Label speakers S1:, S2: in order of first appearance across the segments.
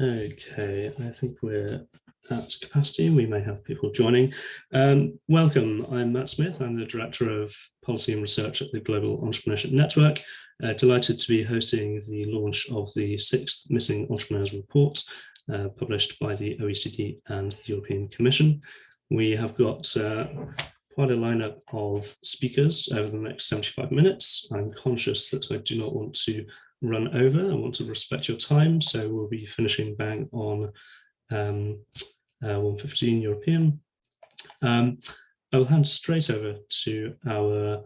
S1: Okay, I think we're at capacity. We may have people joining. Welcome, I'm Matt Smith. I'm the Director of Policy and Research at the Global Entrepreneurship Network. Delighted to be hosting the launch of the 6th Missing Entrepreneurs Report, published by the OECD and the European Commission. We have got quite a lineup of speakers over the next 75 minutes. I'm conscious that I do not want to run over. I want to respect your time, so we'll be finishing bang on 1:15 European. I will hand straight over to our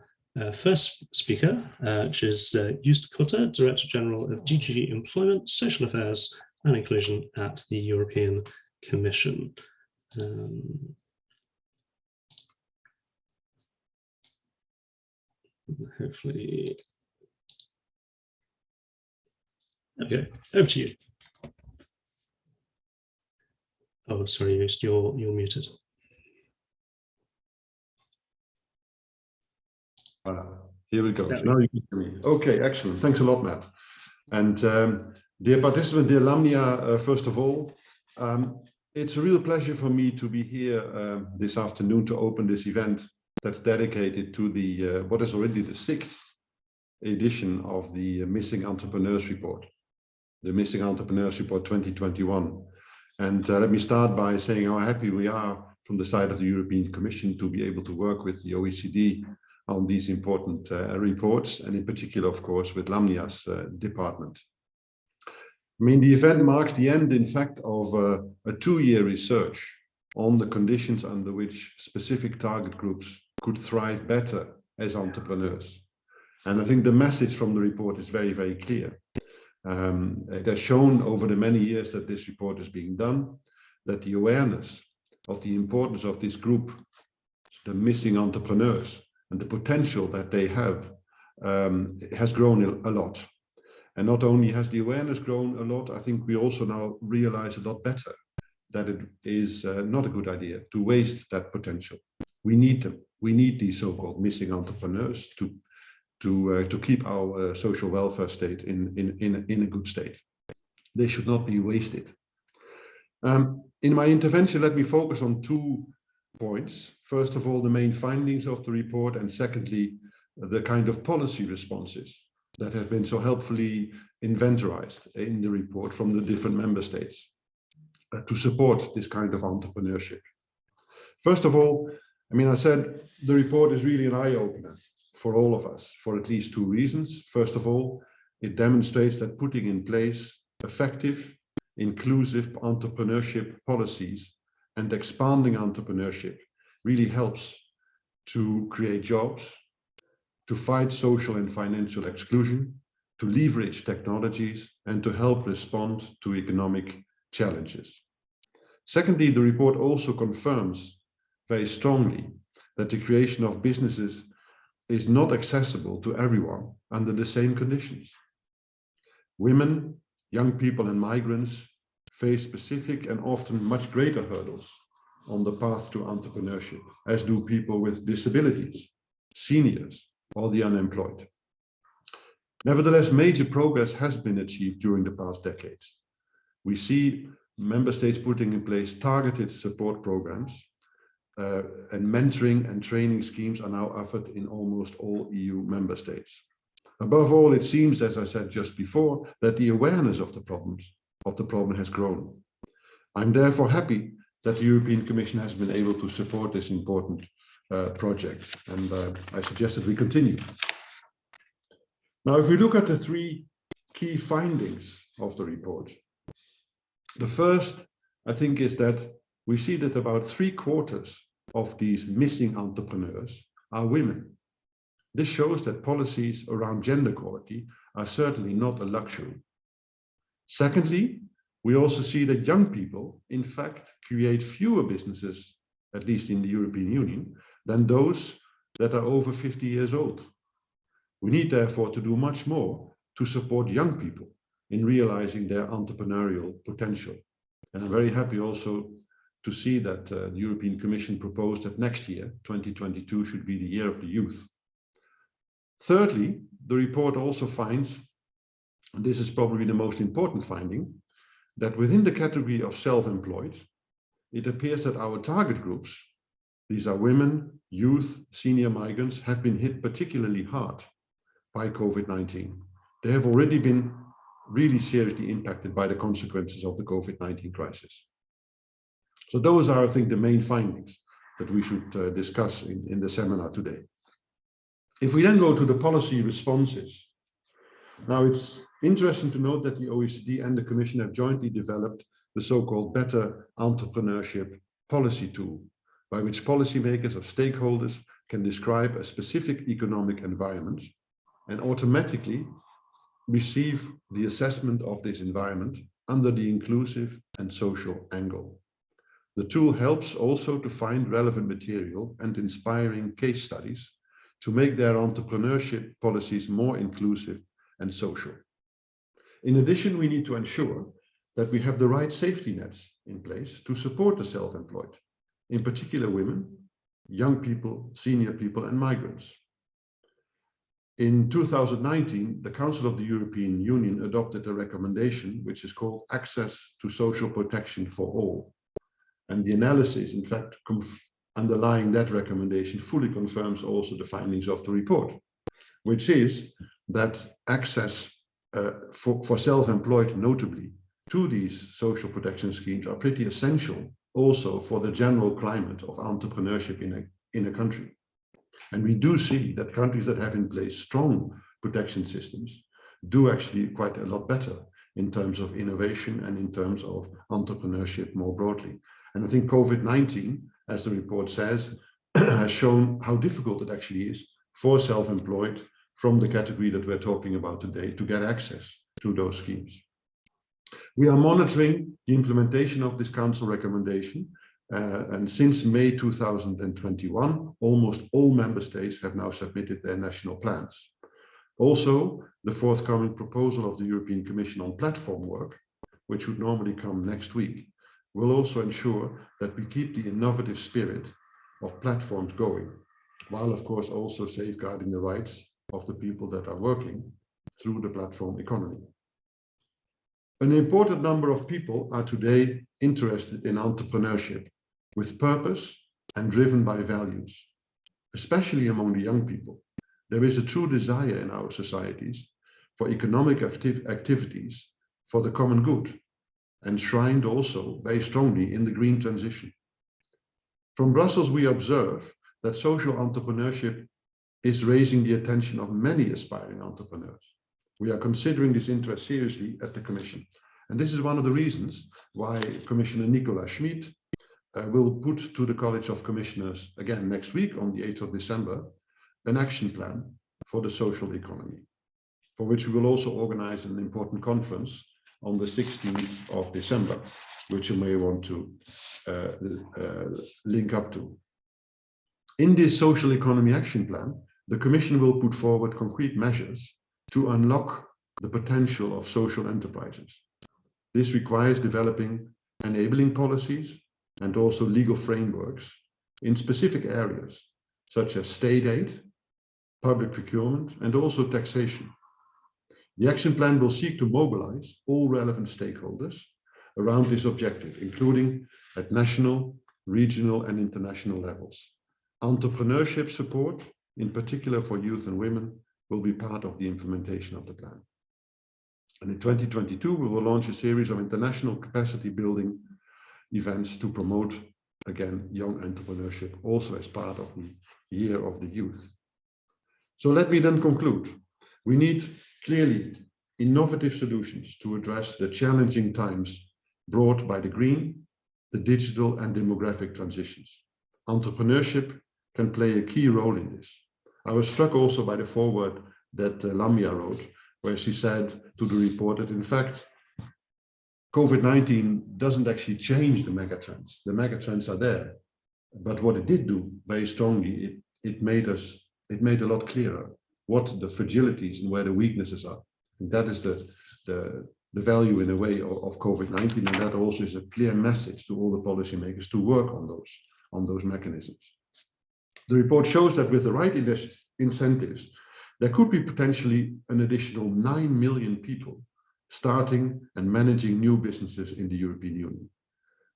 S1: first speaker, which is Joost Kotter, Director General of DG Employment, Social Affairs and Inclusion at the European Commission. Hopefully. Okay, over to you. Oh, sorry, Joost, you're muted.
S2: Here we go. Now you can hear me. Okay, excellent. Thanks a lot, Matt. And dear participant, dear Lamia, first of all, it's a real pleasure for me to be here this afternoon to open this event that's dedicated to the what is already the 6th edition of the Missing Entrepreneurs Report, the Missing Entrepreneurs Report 2021. And let me start by saying how happy we are from the side of the European Commission to be able to work with the OECD on these important reports, and in particular, of course, with Lamnia's department. I mean, the event marks the end, in fact, of a 2-year research on the conditions under which specific target groups could thrive better as entrepreneurs. And I think the message from the report is very, very clear. It has shown over the many years that this report is being done, that the awareness of the importance of this group, the missing entrepreneurs, and the potential that they have has grown a lot. And not only has the awareness grown a lot, I think we also now realize a lot better that it is not a good idea to waste that potential. We need them. We need these so-called missing entrepreneurs to keep our social welfare state in a good state. They should not be wasted. In my intervention, let me focus on 2 points. First of all, the main findings of the report, and secondly, the kind of policy responses that have been so helpfully inventorized in the report from the different member states to support this kind of entrepreneurship. First of all, I mean, I said the report is really an eye-opener for all of us for at least 2 reasons. First of all, it demonstrates that putting in place effective, inclusive entrepreneurship policies and expanding entrepreneurship really helps to create jobs, to fight social and financial exclusion, to leverage technologies, and to help respond to economic challenges. Secondly, the report also confirms very strongly that the creation of businesses is not accessible to everyone under the same conditions. Women, young people, and migrants face specific and often much greater hurdles on the path to entrepreneurship, as do people with disabilities, seniors, or the unemployed. Nevertheless, major progress has been achieved during the past decades. We see member states putting in place targeted support programs, and mentoring and training schemes are now offered in almost all EU member states. Above all, it seems, as I said just before, that the awareness of the problem has grown. I'm therefore happy that the European Commission has been able to support this important project, and I suggest that we continue. Now, if we look at the 3 key findings of the report, the first, I think, is that we see that about 3/4 of these missing entrepreneurs are women. This shows that policies around gender equality are certainly not a luxury. Secondly, we also see that young people, in fact, create fewer businesses, at least in the European Union, than those that are over 50 years old. We need, therefore, to do much more to support young people in realizing their entrepreneurial potential. And I'm very happy also to see that the European Commission proposed that next year, 2022, should be the year of the youth. Thirdly, the report also finds, and this is probably the most important finding, that within the category of self-employed, it appears that our target groups, these are women, youth, senior migrants, have been hit particularly hard by COVID-19. They have already been really seriously impacted by the consequences of the COVID-19 crisis. So those are, I think, the main findings that we should discuss in the seminar today. If we then go to the policy responses, now it's interesting to note that the OECD and the Commission have jointly developed the so-called Better Entrepreneurship policy tool, by which policymakers or stakeholders can describe a specific economic environment and automatically receive the assessment of this environment under the inclusive and social angle. The tool helps also to find relevant material and inspiring case studies to make their entrepreneurship policies more inclusive and social. In addition, we need to ensure that we have the right safety nets in place to support the self-employed, in particular women, young people, senior people, and migrants. In 2019, the Council of the European Union adopted a recommendation which is called Access to Social Protection for All. And the analysis, in fact, underlying that recommendation fully confirms also the findings of the report, which is that access for self-employed, notably, to these social protection schemes are pretty essential also for the general climate of entrepreneurship in a country. And we do see that countries that have in place strong protection systems do actually quite a lot better in terms of innovation and in terms of entrepreneurship more broadly. And I think COVID-19, as the report says, has shown how difficult it actually is for self-employed from the category that we're talking about today to get access to those schemes. We are monitoring the implementation of this Council recommendation, and since May 2021, almost all member states have now submitted their national plans. Also, the forthcoming proposal of the European Commission on platform work, which would normally come next week, will also ensure that we keep the innovative spirit of platforms going, while of course also safeguarding the rights of the people that are working through the platform economy. An important number of people are today interested in entrepreneurship with purpose and driven by values, especially among the young people. There is a true desire in our societies for economic activities for the common good, enshrined also very strongly in the green transition. From Brussels, we observe that social entrepreneurship is raising the attention of many aspiring entrepreneurs. We are considering this interest seriously at the Commission. And this is one of the reasons why Commissioner Nicola Schmid will put to the College of Commissioners again next week on the 8th of December, an action plan for the social economy, for which we will also organize an important conference on the 16th of December, which you may want to link up to. In this social economy action plan, the Commission will put forward concrete measures to unlock the potential of social enterprises. This requires developing enabling policies and also legal frameworks in specific areas, such as state aid, public procurement, and also taxation. The action plan will seek to mobilize all relevant stakeholders around this objective, including at national, regional, and international levels. Entrepreneurship support, in particular for youth and women, will be part of the implementation of the plan. And in 2022, we will launch a series of international capacity building events to promote, again, young entrepreneurship, also as part of the Year of the Youth. So let me then conclude. We need clearly innovative solutions to address the challenging times brought by the green, the digital, and demographic transitions. Entrepreneurship can play a key role in this. I was struck also by the foreword that Lamia wrote, where she said to the report that in fact, COVID-19 doesn't actually change the megatrends. The megatrends are there, but what it did do very strongly, it made a lot clearer what the fragilities and where the weaknesses are. And that is the value in a way of COVID-19, and that also is a clear message to all the policymakers to work on those mechanisms. The report shows that with the right incentives, there could be potentially an additional 9 million people starting and managing new businesses in the European Union.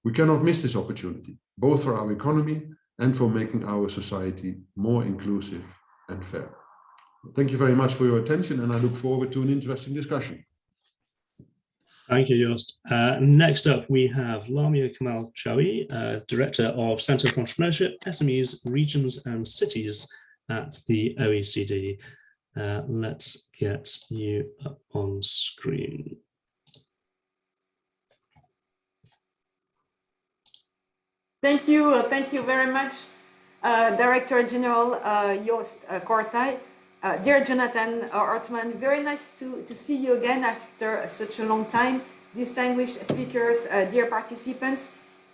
S2: We cannot miss this opportunity, both for our economy and for making our society more inclusive and fair. Thank you very much for your attention, and I look forward to an interesting discussion.
S1: Thank you, Joost. Next up, we have Lamia Kamal Chawi, Director of Centre for Entrepreneurship, SMEs, Regions and Cities at the OECD. Let's get you up on screen.
S3: Thank you very much, Director General Joost Kortij. Dear Jonathan Ortman, very nice to see you again after such a long time. Distinguished speakers, dear participants,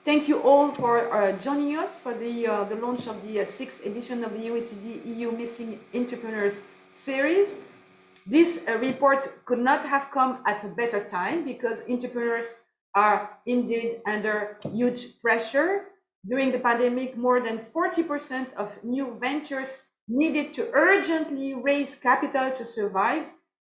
S3: thank you all for joining us for the launch of the 6th edition of the OECD EU Missing Entrepreneurs series. This report could not have come at a better time because entrepreneurs are indeed under huge pressure. During the pandemic, more than 40% of new ventures needed to urgently raise capital to survive,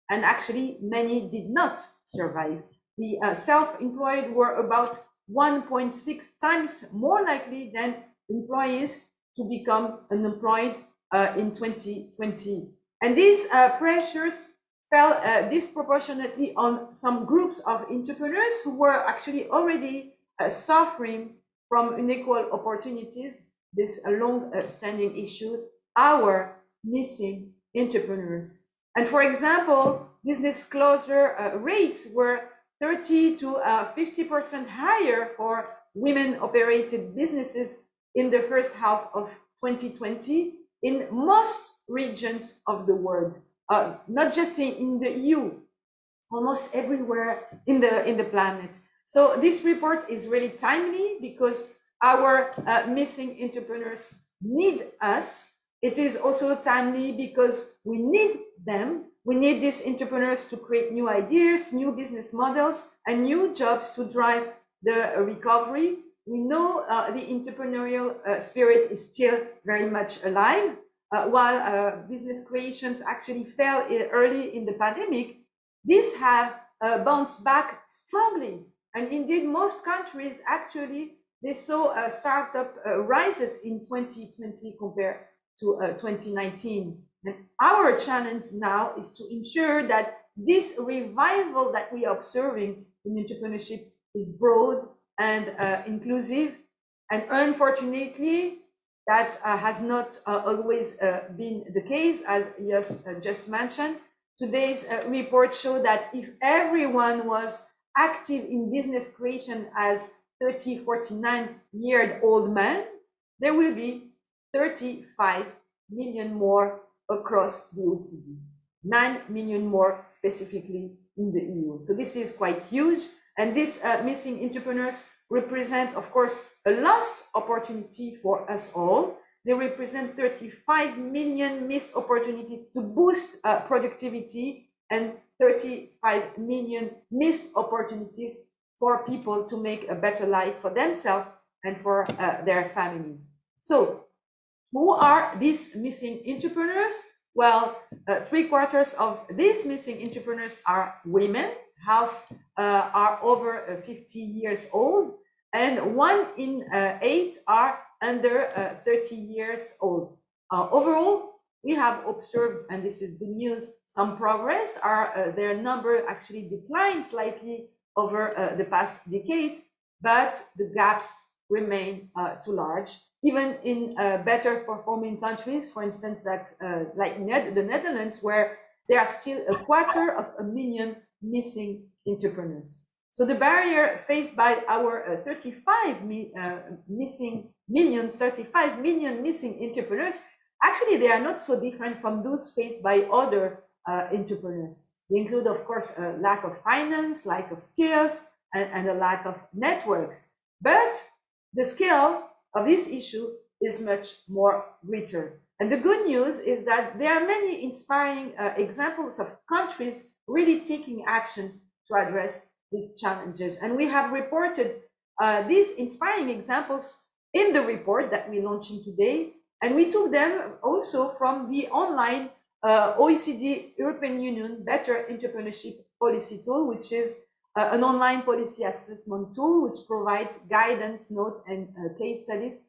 S3: and actually many did not survive. The self-employed were about 1.6 times more likely than employees to become unemployed in 2020. And these pressures fell disproportionately on some groups of entrepreneurs who were actually already suffering from unequal opportunities, this long-standing issues, our missing entrepreneurs. And for example, business closure rates were 30 to 50% higher for women-operated businesses in the first half of 2020 in most regions of the world, not just in the EU, almost everywhere in the planet. So this report is really timely because our missing entrepreneurs need us. It is also timely because we need them. We need these entrepreneurs to create new ideas, new business models, and new jobs to drive the recovery. We know the entrepreneurial spirit is still very much alive. While business creations actually fell early in the pandemic, these have bounced back strongly. And indeed, most countries actually, they saw startup rises in 2020 compared to 2019. And our challenge now is to ensure that this revival that we are observing in entrepreneurship is broad and inclusive. And unfortunately, that has not always been the case, as just mentioned. Today's report showed that if everyone was active in business creation as 30, 49-year-old men, there will be 35 million more across the OECD, 9 million more specifically in the EU. So this is quite huge. And these missing entrepreneurs represent, of course, a lost opportunity for us all. They represent 35 million missed opportunities to boost productivity and 35 million missed opportunities for people to make a better life for themselves and for their families. So who are these missing entrepreneurs? Well, 3/4 of these missing entrepreneurs are women, half are over 50 years old, and 1 in 8 are under 30 years old. Overall, we have observed, and this is good news, some progress. Their number actually declined slightly over the past decade, but the gaps remain too large. Even in better performing countries, for instance, that like the Netherlands, where there are still 250,000 missing entrepreneurs. So the barrier faced by our 35 million missing entrepreneurs, actually they are not so different from those faced by other entrepreneurs. They include, of course, a lack of finance, lack of skills, and a lack of networks. But the scale of this issue is much more greater. And the good news is that there are many inspiring examples of countries really taking actions to address these challenges. And we have reported these inspiring examples in the report that we're launching today. And we took them also from the online OECD European Union Better Entrepreneurship policy tool, which is an online policy assessment tool, which provides guidance, notes, and case studies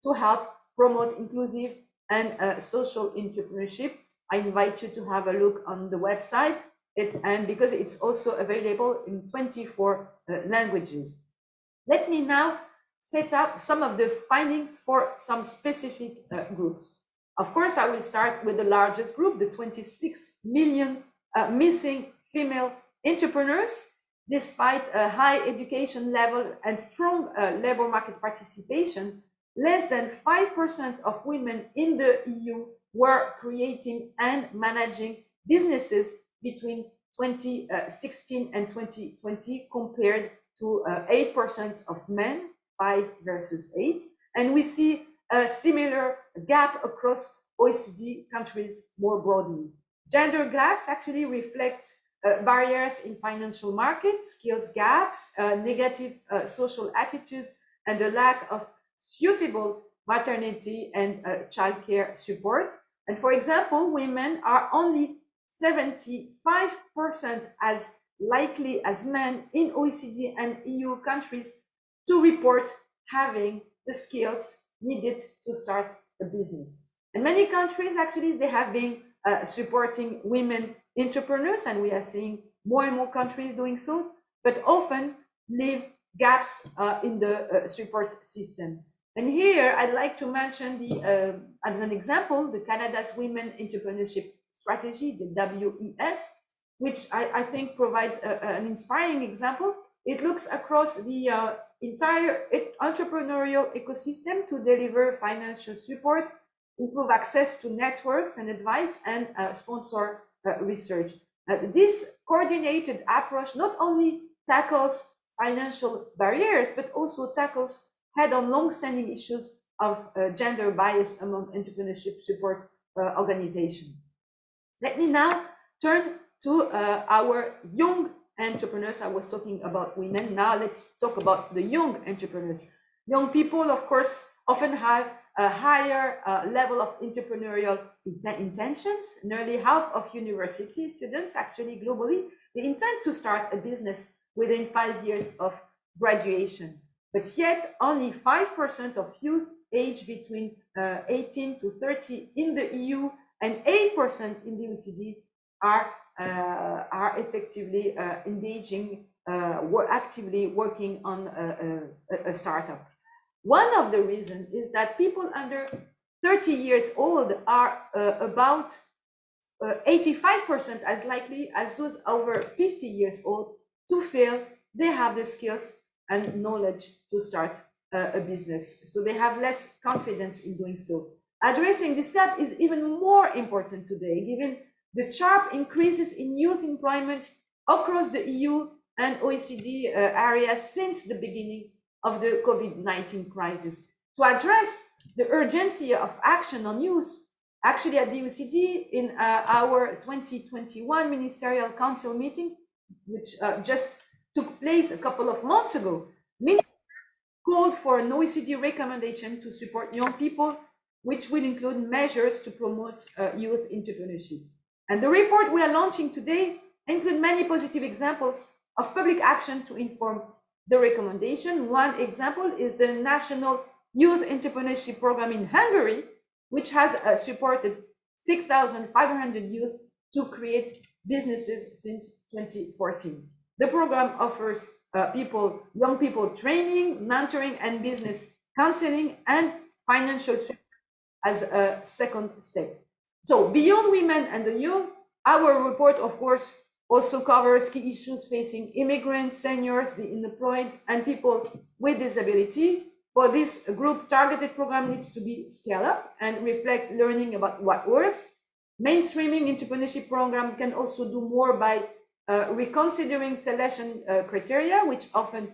S3: to help promote inclusive and social entrepreneurship. I invite you to have a look on the website, and because it's also available in 24 languages. Let me now set up some of the findings for some specific groups. Of course, I will start with the largest group, the 26 million missing female entrepreneurs. Despite a high education level and strong labor market participation, less than 5% of women in the EU were creating and managing businesses between 2016 and 2020, compared to 8% of men, 5 versus 8. And we see a similar gap across OECD countries more broadly. Gender gaps actually reflect barriers in financial markets, skills gaps, negative social attitudes, and a lack of suitable maternity and childcare support. And for example, women are only 75% as likely as men in OECD and EU countries to report having the skills needed to start a business. And many countries actually, they have been supporting women entrepreneurs, and we are seeing more and more countries doing so, but often leave gaps in the support system. And here I'd like to mention as an example, the Canada's Women Entrepreneurship Strategy, the WES, which I think provides an inspiring example. It looks across the entire entrepreneurial ecosystem to deliver financial support, improve access to networks and advice, and sponsor research. This coordinated approach not only tackles financial barriers, but also tackles head-on long-standing issues of gender bias among entrepreneurship support organizations. Let me now turn to our young entrepreneurs. I was talking about women. Now let's talk about the young entrepreneurs. Young people, of course, often have a higher level of entrepreneurial intentions. Nearly half of university students, actually globally, they intend to start a business within 5 years of graduation. But yet, only 5% of youth aged between 18 to 30 in the EU and 8% in the OECD are effectively engaging, actively working on a startup. One of the reasons is that people under 30 years old are about 85% as likely as those over 50 years old to feel they have the skills and knowledge to start a business. So they have less confidence in doing so. Addressing this gap is even more important today, given the sharp increases in youth employment across the EU and OECD areas since the beginning of the COVID-19 crisis. To address the urgency of action on youth, actually at the OECD, in our 2021 Ministerial Council meeting, which just took place a couple of months ago, ministers called for an OECD recommendation to support young people, which will include measures to promote youth entrepreneurship. And the report we are launching today includes many positive examples of public action to inform the recommendation. One example is the National Youth Entrepreneurship Program in Hungary, which has supported 6,500 youth to create businesses since 2014. The program offers young people training, mentoring, and business counseling and financial support as a second step. So beyond women and the young, our report, of course, also covers key issues facing immigrants, seniors, the unemployed, and people with disability. For this group, targeted program needs to be scaled up and reflect learning about what works. Mainstreaming entrepreneurship program can also do more by reconsidering selection criteria, which often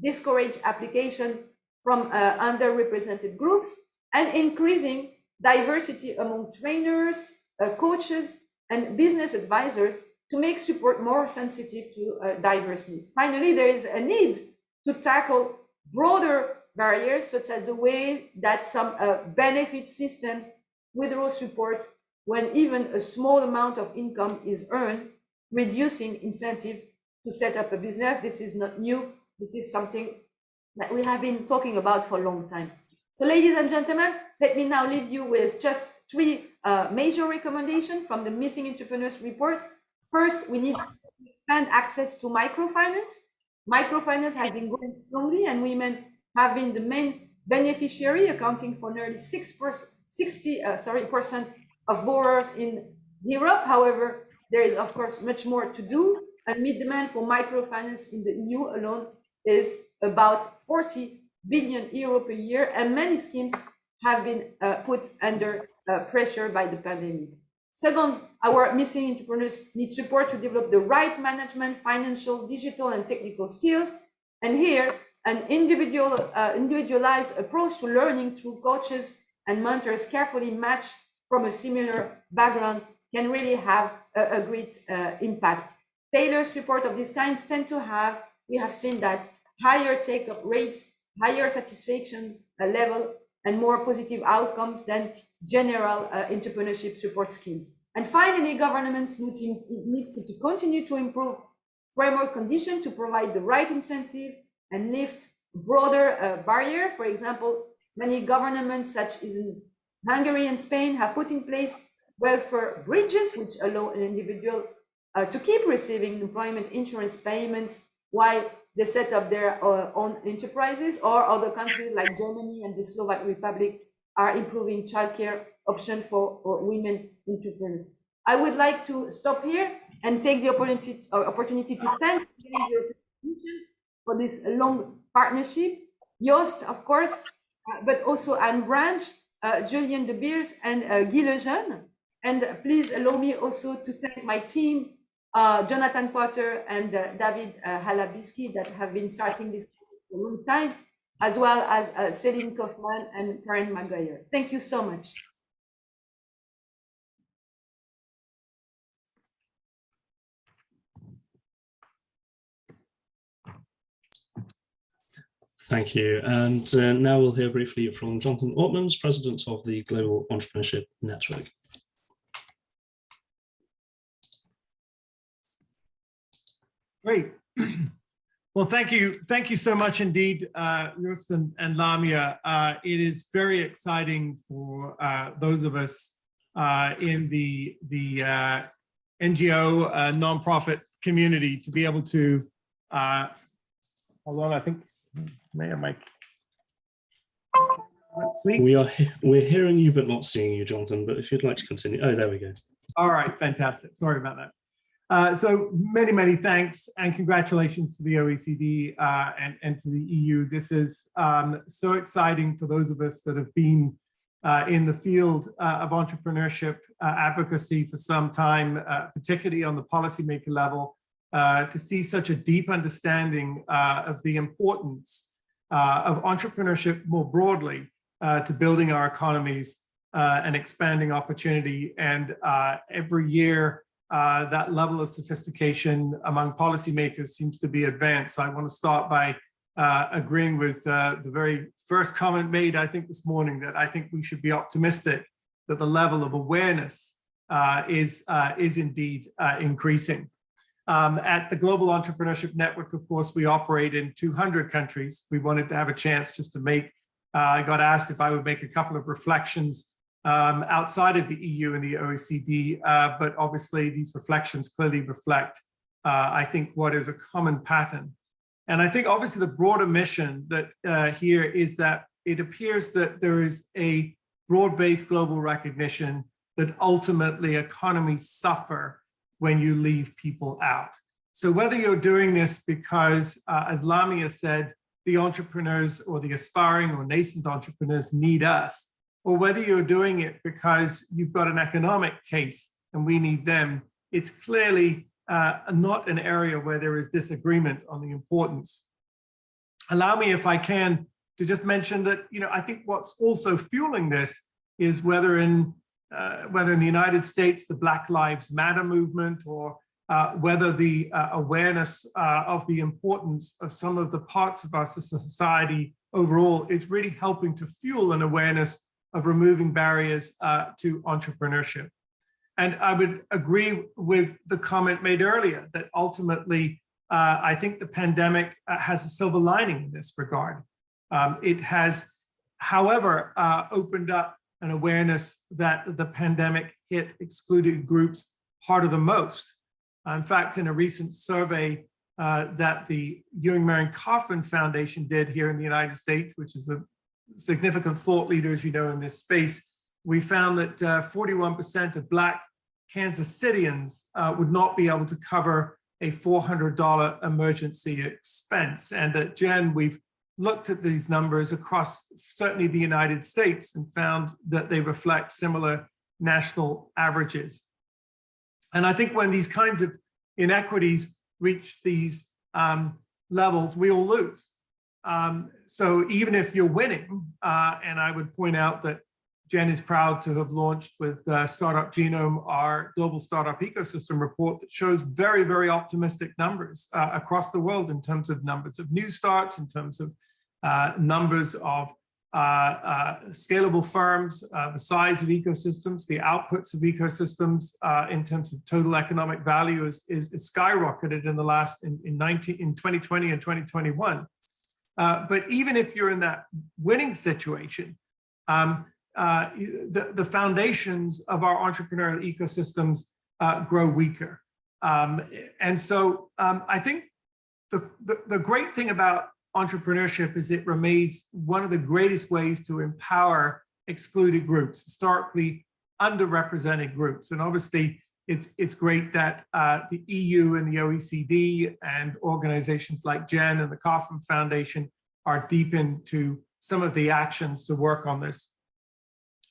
S3: discourage application from underrepresented groups, and increasing diversity among trainers, coaches, and business advisors to make support more sensitive to diverse needs. Finally, there is a need to tackle broader barriers, such as the way that some benefit systems withdraw support when even a small amount of income is earned, reducing incentive to set up a business. This is not new. This is something that we have been talking about for a long time. So ladies and gentlemen, let me now leave you with just 3 major recommendations from the Missing Entrepreneurs report. First, we need to expand access to microfinance. Microfinance has been growing strongly, and women have been the main beneficiary, accounting for nearly 60% of borrowers in Europe. However, there is, of course, much more to do, and mid-demand for microfinance in the EU alone is about 40 billion euro per year, and many schemes have been put under pressure by the pandemic. Second, our missing entrepreneurs need support to develop the right management, financial, digital, and technical skills. And here, an individualized approach to learning through coaches and mentors carefully matched from a similar background can really have a great impact. Tailored support of these kinds tend to have, we have seen that, higher take-up rates, higher satisfaction level, and more positive outcomes than general entrepreneurship support schemes. And finally, governments need to continue to improve framework conditions to provide the right incentive and lift broader barrier. For example, many governments, such as in Hungary and Spain, have put in place welfare bridges, which allow an individual to keep receiving employment insurance payments while they set up their own enterprises. Or other countries like Germany and the Slovak Republic are improving childcare options for women entrepreneurs. I would like to stop here and take the opportunity to thank the European Commission for this long partnership. Joost, of course, but also Anne Branch, Julien De Beers, and Guy Lejeune. And please allow me also to thank my team, Jonathan Potter and David Hamiliski, that have been starting this for a long time, as well as Céline Kaufman and Karen Maguire. Thank you so much.
S1: Thank you. And now we'll hear briefly from Jonathan Ortman, President of the Global Entrepreneurship Network.
S4: Great. Well, thank you so much indeed, Joost and Lamia. It is very exciting for those of us in the NGO nonprofit community to be able to. Hold on, I think Mike. Let's see.
S1: We're hearing you but not seeing you, Jonathan. But if you'd like to continue, oh, there we go.
S4: All right, fantastic. Sorry about that. So many thanks and congratulations to the OECD and to the EU. This is so exciting for those of us that have been in the field of entrepreneurship advocacy for some time, particularly on the policymaker level, to see such a deep understanding of the importance of entrepreneurship more broadly to building our economies and expanding opportunity. And every year, that level of sophistication among policymakers seems to be advanced. So I want to start by agreeing with the very first comment made, I think, this morning, that I think we should be optimistic that the level of awareness is indeed increasing. At the Global Entrepreneurship Network, of course, we operate in 200 countries. We wanted to have a chance just to make, I got asked if I would make a couple of reflections outside of the EU and the OECD, but obviously these reflections clearly reflect, I think, what is a common pattern. And I think obviously the broader mission that here is that it appears that there is a broad-based global recognition that ultimately economies suffer when you leave people out. So whether you're doing this because, as Lamia said, the entrepreneurs or the aspiring or nascent entrepreneurs need us, or whether you're doing it because you've got an economic case and we need them, it's clearly not an area where there is disagreement on the importance. Allow me, if I can, to just mention that, I think what's also fueling this is whether in the United States, the Black Lives Matter movement, or whether the awareness of the importance of some of the parts of our society overall is really helping to fuel an awareness of removing barriers to entrepreneurship. And I would agree with the comment made earlier that ultimately, I think the pandemic has a silver lining in this regard. It has, however, opened up an awareness that the pandemic hit excluded groups harder than most. In fact, in a recent survey that the Ewing Marion Kauffman Foundation did here in the United States, which is a significant thought leader, as you know, in this space, we found that 41% of Black Kansas Cityans would not be able to cover a $400 emergency expense. And at Jen, we've looked at these numbers across certainly the United States and found that they reflect similar national averages. And I think when these kinds of inequities reach these levels, we all lose. So even if you're winning, and I would point out that Jen is proud to have launched with Startup Genome our global startup ecosystem report that shows very, very optimistic numbers across the world in terms of numbers of new starts, in terms of numbers of scalable firms, the size of ecosystems, the outputs of ecosystems in terms of total economic value is skyrocketed in the last in 2020 and 2021. But even if you're in that winning situation, the foundations of our entrepreneurial ecosystems grow weaker. And so I think the great thing about entrepreneurship is it remains one of the greatest ways to empower excluded groups, historically underrepresented groups. And obviously, it's great that the EU and the OECD and organizations like Jen and the Kauffman Foundation are deep into some of the actions to work on this.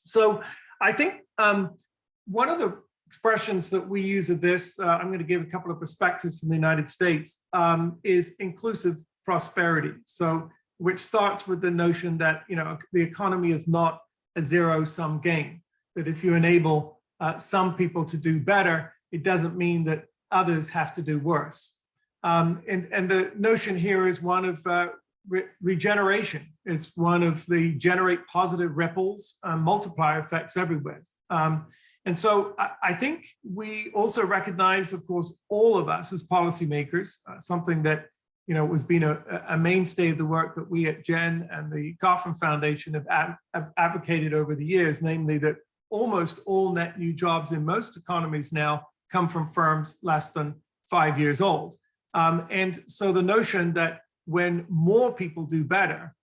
S4: So I think one of the expressions that we use of this, I'm going to give a couple of perspectives from the United States, is inclusive prosperity. So, which starts with the notion that, you know, the economy is not a zero-sum game, that if you enable some people to do better, it doesn't mean that others have to do worse. And the notion here is one of regeneration. It's one of the generate positive ripples, multiplier effects everywhere. And so I think we also recognize, of course, all of us as policymakers, something that, you know, has been a mainstay of the work that we at Jen and the Kauffman Foundation have advocated over the years, namely that almost all net new jobs in most economies now come from firms less than 5 years old. And so the notion that when more people do better,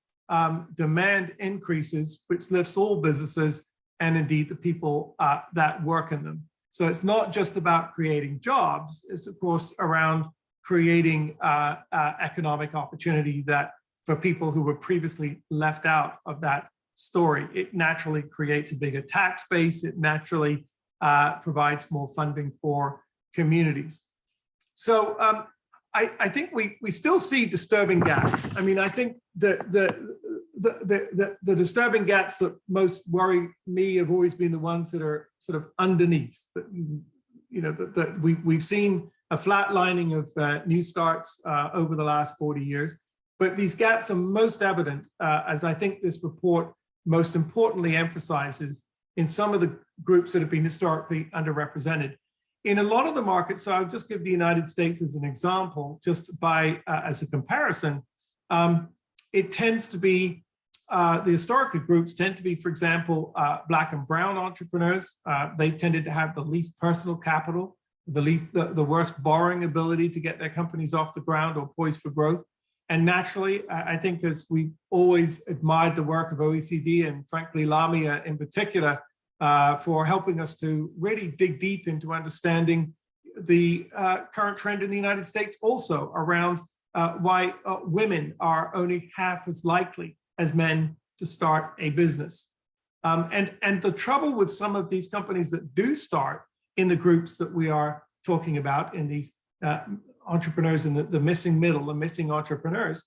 S4: demand increases, which lifts all businesses and indeed the people that work in them. So it's not just about creating jobs, it's of course around creating economic opportunity that for people who were previously left out of that story. It naturally creates a bigger tax base, it naturally provides more funding for communities. So I think we still see disturbing gaps. I mean, I think the disturbing gaps that most worry me have always been the ones that are sort of underneath. That, you know, that we've seen a flatlining of new starts over the last 40 years, but these gaps are most evident, as I think this report most importantly emphasizes, in some of the groups that have been historically underrepresented. In a lot of the markets, so I'll just give the United States as an example, just by as a comparison, it tends to be, the historical groups tend to be, for example, Black and brown entrepreneurs. They tended to have the least personal capital, the worst borrowing ability to get their companies off the ground or poised for growth. And naturally, I think as we always admired the work of OECD and frankly, Lamia in particular, for helping us to really dig deep into understanding the current trend in the United States also around why women are only half as likely as men to start a business. And the trouble with some of these companies that do start in the groups that we are talking about, in these entrepreneurs in the missing middle, the missing entrepreneurs,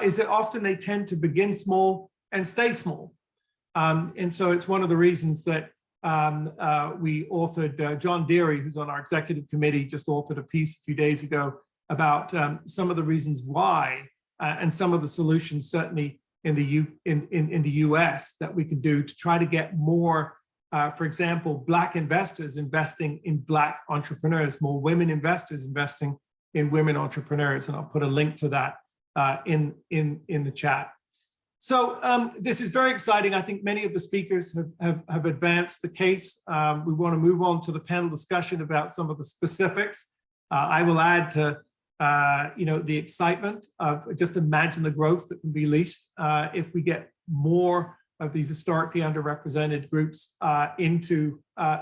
S4: is that often they tend to begin small and stay small. And so it's one of the reasons that we authored, John Deary, who's on our executive committee, just authored a piece a few days ago about some of the reasons why and some of the solutions certainly in the US that we can do to try to get more for example, Black investors investing in Black entrepreneurs, more women investors investing in women entrepreneurs. And I'll put a link to that in the chat. So this is very exciting. I think many of the speakers have advanced the case. We want to move on to the panel discussion about some of the specifics. I will add to the excitement of just imagine the growth that can be unleashed if we get more of these historically underrepresented groups into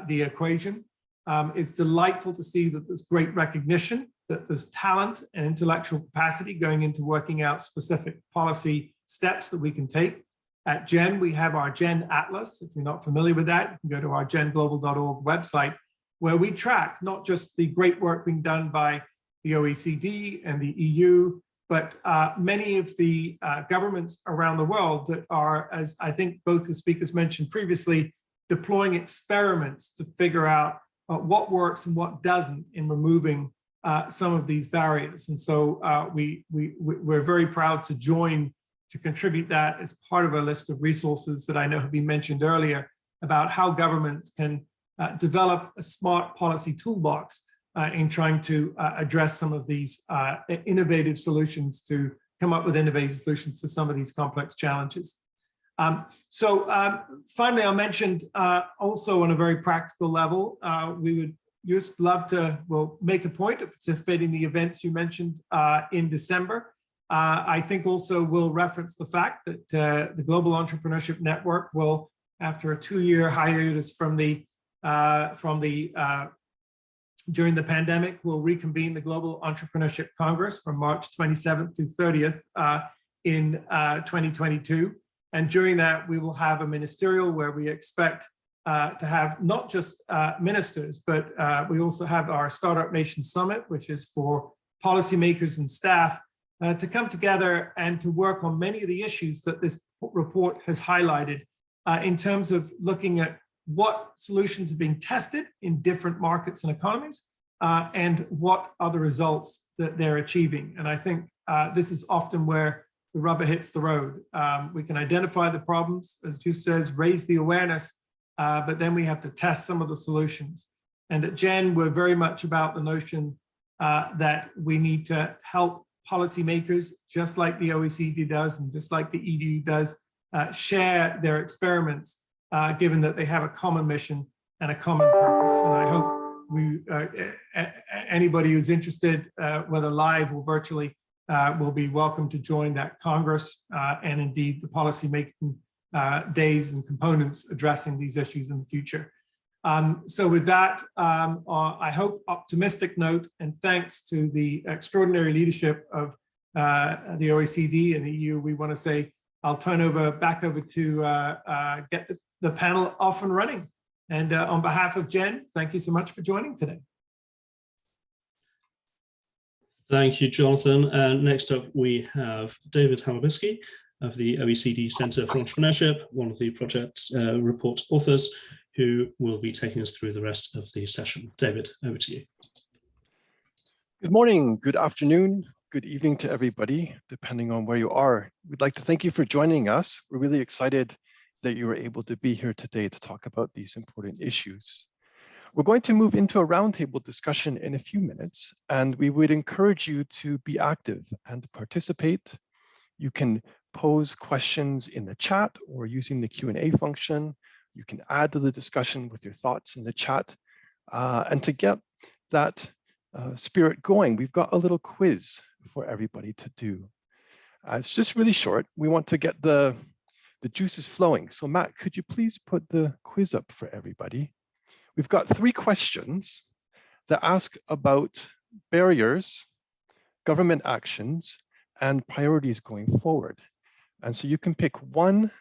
S4: the equation. It's delightful to see that there's great recognition, that there's talent and intellectual capacity going into working out specific policy steps that we can take. At GEN, we have our GEN Atlas. If you're not familiar with that, you can go to our genglobal.org website, where we track not just the great work being done by the OECD and the EU, but many of the governments around the world that are, as I think both the speakers mentioned previously, deploying experiments to figure out what works and what doesn't in removing some of these barriers. And so we're very proud to join to contribute that as part of a list of resources that I know have been mentioned earlier about how governments can develop a smart policy toolbox in trying to address some of these innovative solutions, to come up with innovative solutions to some of these complex challenges. Finally, I mentioned also on a very practical level, we would just love to, make a point of participating in the events you mentioned in December. I think also we'll reference the fact that the Global Entrepreneurship Network will, after a 2-year hiatus during the pandemic, will reconvene the Global Entrepreneurship Congress from March 27th to 30th in 2022. And during that, we will have a ministerial where we expect to have not just ministers, but we also have our Startup Nation Summit, which is for policymakers and staff to come together and to work on many of the issues that this report has highlighted in terms of looking at what solutions are being tested in different markets and economies, and what are the results that they're achieving. And I think this is often where the rubber hits the road. We can identify the problems, as Juice says, raise the awareness, but then we have to test some of the solutions. And at GEN, we're very much about the notion that we need to help policymakers, just like the OECD does and just like the EU does, share their experiments, given that they have a common mission and a common purpose. And I hope anybody who's interested, whether live or virtually, will be welcome to join that Congress and indeed the policy-making days and components addressing these issues in the future. So with that, I hope optimistic note, and thanks to the extraordinary leadership of the OECD and the EU, we want to say, I'll turn back over to get the panel off and running. And on behalf of GEN, thank you so much for joining today.
S1: Thank you, Jonathan. Next up, we have David Hamiliski of the OECD Centre for Entrepreneurship, one of the project report authors, who will be taking us through the rest of the session. David, over to you.
S5: Good morning, good afternoon, good evening to everybody, depending on where you are. We'd like to thank you for joining us. We're really excited that you were able to be here today to talk about these important issues. We're going to move into a roundtable discussion in a few minutes, and we would encourage you to be active and participate. You can pose questions in the chat or using the Q&A function. You can add to the discussion with your thoughts in the chat. And to get that spirit going, we've got a little quiz for everybody to do. It's just really short. We want to get the juices flowing. So Matt, could you please put the quiz up for everybody? We've got 3 questions that ask about barriers, government actions, and priorities going forward. And so you can pick one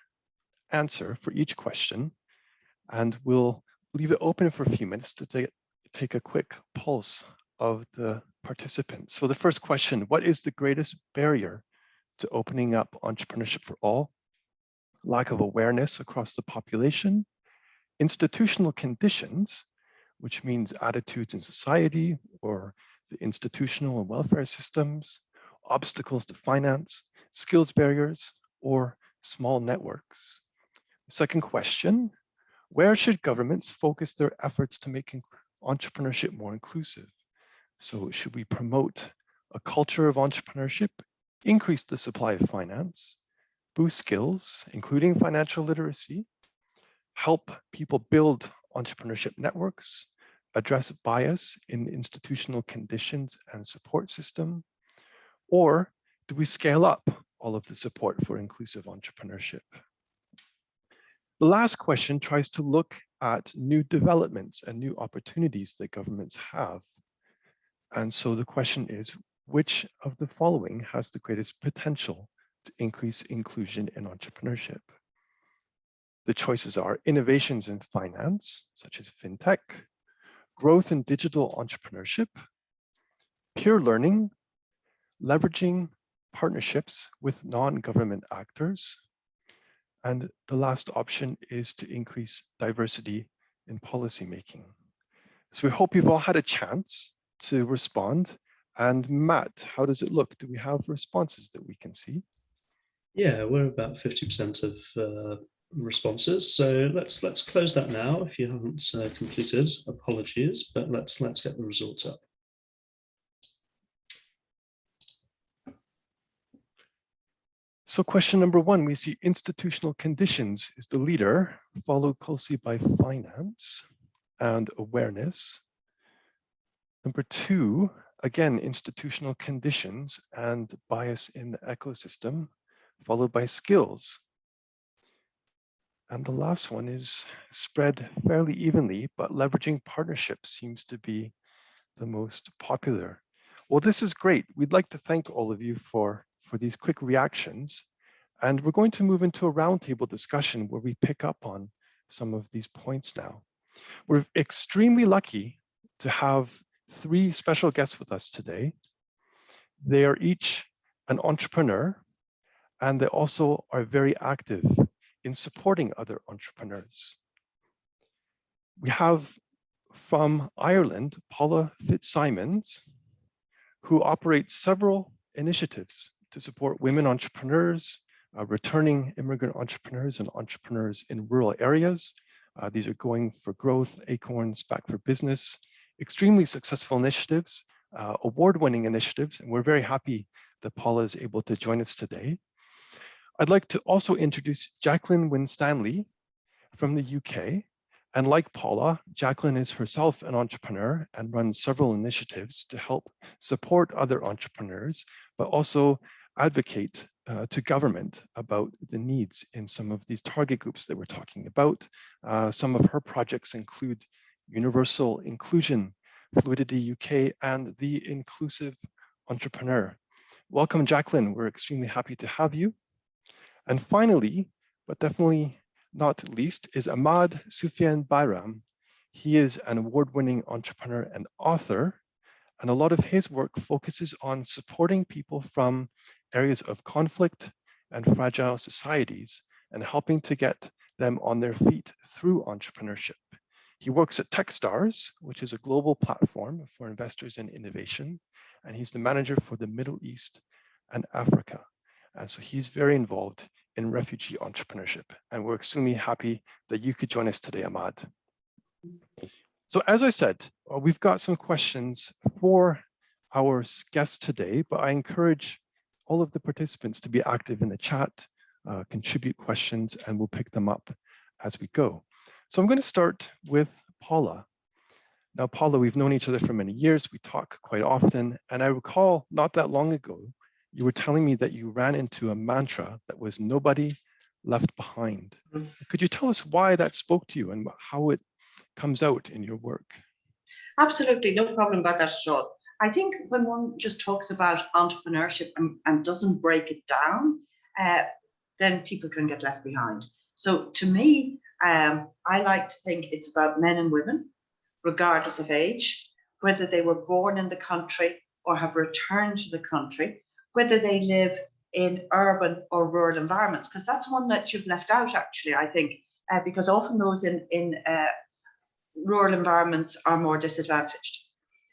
S5: answer for each question, and we'll leave it open for a few minutes to take a quick pulse of the participants. So the first question, what is the greatest barrier to opening up entrepreneurship for all? Lack of awareness across the population, institutional conditions, which means attitudes in society or the institutional and welfare systems, obstacles to finance, skills barriers, or small networks. Second question, Where should governments focus their efforts to make entrepreneurship more inclusive? So should we promote a culture of entrepreneurship, increase the supply of finance, boost skills, including financial literacy, help people build entrepreneurship networks, address bias in institutional conditions and support system, or do we scale up all of the support for inclusive entrepreneurship? The last question tries to look at new developments and new opportunities that governments have. And so the question is, which of the following has the greatest potential to increase inclusion in entrepreneurship? The choices are innovations in finance, such as fintech, growth in digital entrepreneurship, peer learning, leveraging partnerships with non-government actors, and the last option is to increase diversity in policymaking. So we hope you've all had a chance to respond. And Matt, how does it look? Do we have responses that we can see?
S1: Yeah, we're about 50% of responses. So let's close that now. If you haven't completed, apologies, but let's get the results up.
S5: So question number one, we see institutional conditions is the leader, followed closely by finance and awareness. Number two, again, institutional conditions and bias in the ecosystem, followed by skills. And the last one is spread fairly evenly, but leveraging partnerships seems to be the most popular. Well, this is great. We'd like to thank all of you for these quick reactions. And we're going to move into a roundtable discussion where we pick up on some of these points now. We're extremely lucky to have three special guests with us today. They are each an entrepreneur, and they also are very active in supporting other entrepreneurs. We have from Ireland, Paula Fitzsimons, who operates several initiatives to support women entrepreneurs, returning immigrant entrepreneurs and entrepreneurs in rural areas. These are Going for Growth, Acorns, Back for Business, extremely successful initiatives, award-winning initiatives, and we're very happy that Paula is able to join us today. I'd like to also introduce Jacqueline Winstanley from the UK. And like Paula, Jacqueline is herself an entrepreneur and runs several initiatives to help support other entrepreneurs, but also advocate to government about the needs in some of these target groups that we're talking about. Some of her projects include Universal Inclusion, Fluidity UK, and the Inclusive Entrepreneur. Welcome, Jacqueline. We're extremely happy to have you. And finally, but definitely not least, is Ahmad Sufyan Bairam. He is an award-winning entrepreneur and author, and a lot of his work focuses on supporting people from areas of conflict and fragile societies and helping to get them on their feet through entrepreneurship. He works at Techstars, which is a global platform for investors in innovation, and he's the manager for the Middle East and Africa. And so he's very involved in refugee entrepreneurship. And we're extremely happy that you could join us today, Ahmad. So as I said, we've got some questions for our guests today, but I encourage all of the participants to be active in the chat, contribute questions, and we'll pick them up as we go. So I'm going to start with Paula. Now, Paula, we've known each other for many years. We talk quite often. And I recall not that long ago, you were telling me that you ran into a mantra that was nobody left behind. Could you tell us why that spoke to you and how it comes out in your work?
S6: Absolutely, no problem about that at all. I think when one just talks about entrepreneurship and doesn't break it down, then people can get left behind. So to me, I like to think it's about men and women, regardless of age, whether they were born in the country or have returned to the country, whether they live in urban or rural environments, because that's one that you've left out, actually, I think, because often those in rural environments are more disadvantaged.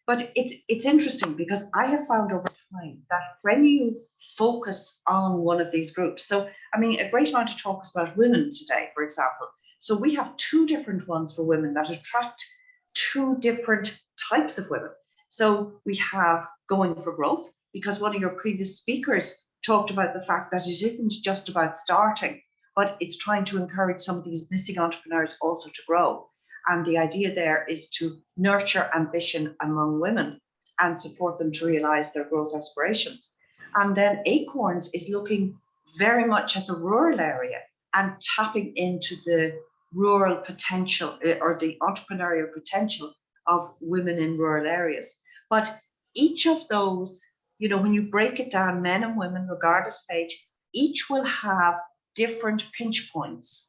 S6: But it's interesting because I have found over time that when you focus on one of these groups, so I mean, a great amount of talk is about women today, for example. So we have two different ones for women that attract two different types of women. So we have Going for Growth, because one of your previous speakers talked about the fact that it isn't just about starting, but it's trying to encourage some of these missing entrepreneurs also to grow. And the idea there is to nurture ambition among women and support them to realize their growth aspirations. And then Acorns is looking very much at the rural area and tapping into the rural potential or the entrepreneurial potential of women in rural areas. But each of those, you know, when you break it down, men and women, regardless of age, each will have different pinch points.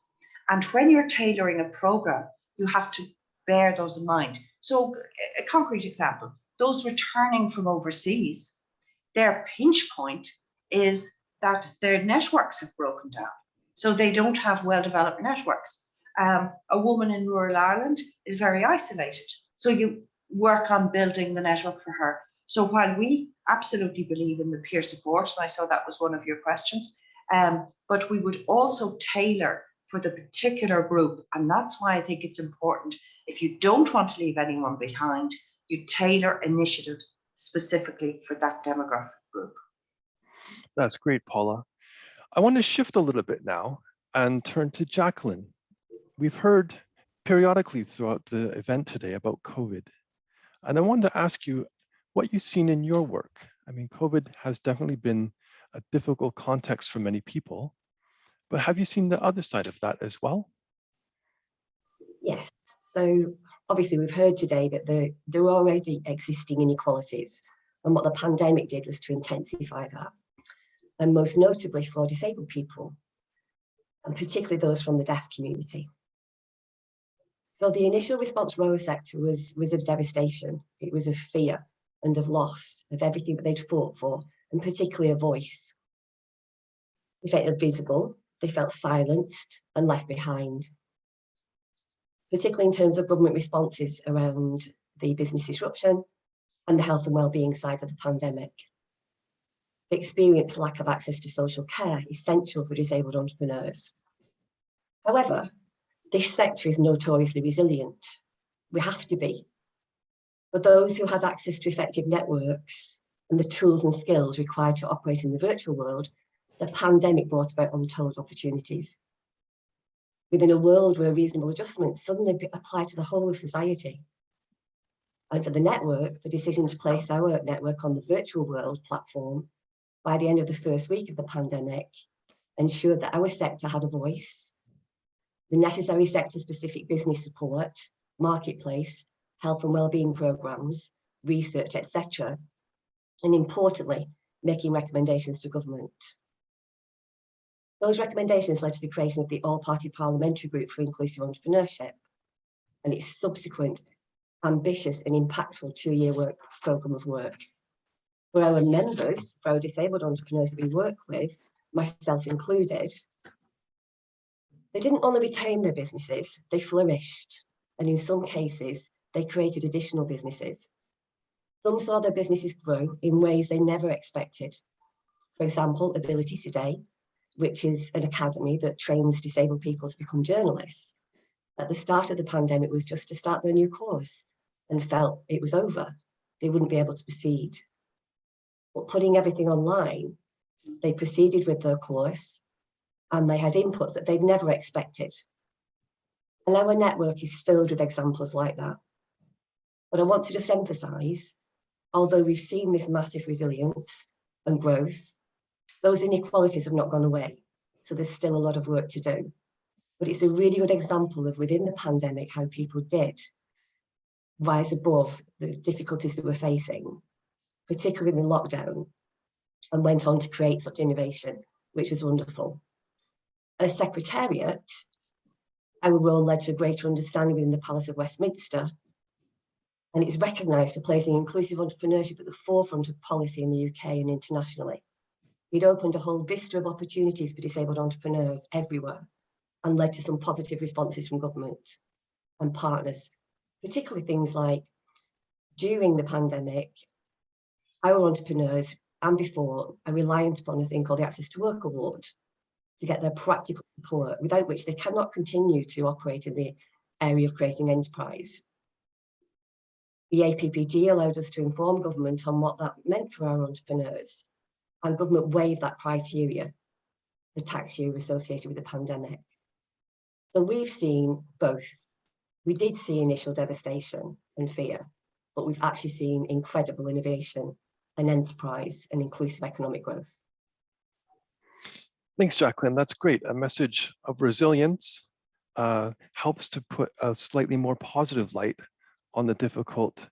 S6: And when you're tailoring a program, you have to bear those in mind. So a concrete example, those returning from overseas, their pinch point is that their networks have broken down. So they don't have well-developed networks. A woman in rural Ireland is very isolated. So you work on building the network for her. So while we absolutely believe in the peer support, and I saw that was one of your questions, but we would also tailor for the particular group. And that's why I think it's important, if you don't want to leave anyone behind, you tailor initiatives specifically for that demographic group.
S5: That's great, Paula. I want to shift a little bit now and turn to Jacqueline. We've heard periodically throughout the event today about COVID. And I wanted to ask you what you've seen in your work. I mean, COVID has definitely been a difficult context for many people, but have you seen the other side of that as well?
S7: Yes, so obviously we've heard today that there are already existing inequalities, and what the pandemic did was to intensify that, and most notably for disabled people, and particularly those from the deaf community. So the initial response from our sector was of devastation. It was of fear and of loss of everything that they'd fought for, and particularly a voice. They felt invisible, they felt silenced and left behind, particularly in terms of government responses around the business disruption and the health and wellbeing side of the pandemic. They experienced lack of access to social care, essential for disabled entrepreneurs. However, this sector is notoriously resilient. We have to be. For those who had access to effective networks and the tools and skills required to operate in the virtual world, the pandemic brought about untold opportunities. Within a world where reasonable adjustments suddenly apply to the whole of society. And for the network, the decision to place our network on the virtual world platform by the end of the first week of the pandemic ensured that our sector had a voice, the necessary sector-specific business support, marketplace, health and wellbeing programs, research, etc., and importantly, making recommendations to government. Those recommendations led to the creation of the All-Party Parliamentary Group for Inclusive Entrepreneurship and its subsequent ambitious and impactful 2-year programme of work. For our members, for our disabled entrepreneurs that we work with, myself included, they didn't only retain their businesses, they flourished. And in some cases, they created additional businesses. Some saw their businesses grow in ways they never expected. For example, Ability Today, which is an academy that trains disabled people to become journalists. At the start of the pandemic was just to start their new course and felt it was over. They wouldn't be able to proceed. But putting everything online, they proceeded with their course and they had inputs that they'd never expected. And our network is filled with examples like that. But I want to just emphasize, although we've seen this massive resilience and growth, those inequalities have not gone away. So there's still a lot of work to do. But it's a really good example of within the pandemic, how people did rise above the difficulties that we're facing, particularly in the lockdown, and went on to create such innovation, which was wonderful. As Secretariat, our role led to a greater understanding within the Palace of Westminster, and it's recognised for placing inclusive entrepreneurship at the forefront of policy in the UK and internationally. It opened a whole vista of opportunities for disabled entrepreneurs everywhere and led to some positive responses from government and partners, particularly things like during the pandemic, our entrepreneurs and before are reliant upon a thing called the Access to Work Award. to get their practical support, without which they cannot continue to operate in the area of creating enterprise. The APPG allowed us to inform government on what that meant for our entrepreneurs, and government waived that criteria, the tax year associated with the pandemic. So we've seen both. We did see initial devastation and fear, but we've actually seen incredible innovation and enterprise and inclusive economic growth.
S5: Thanks, Jacqueline. That's great. A message of resilience helps to put a slightly more positive light on the difficult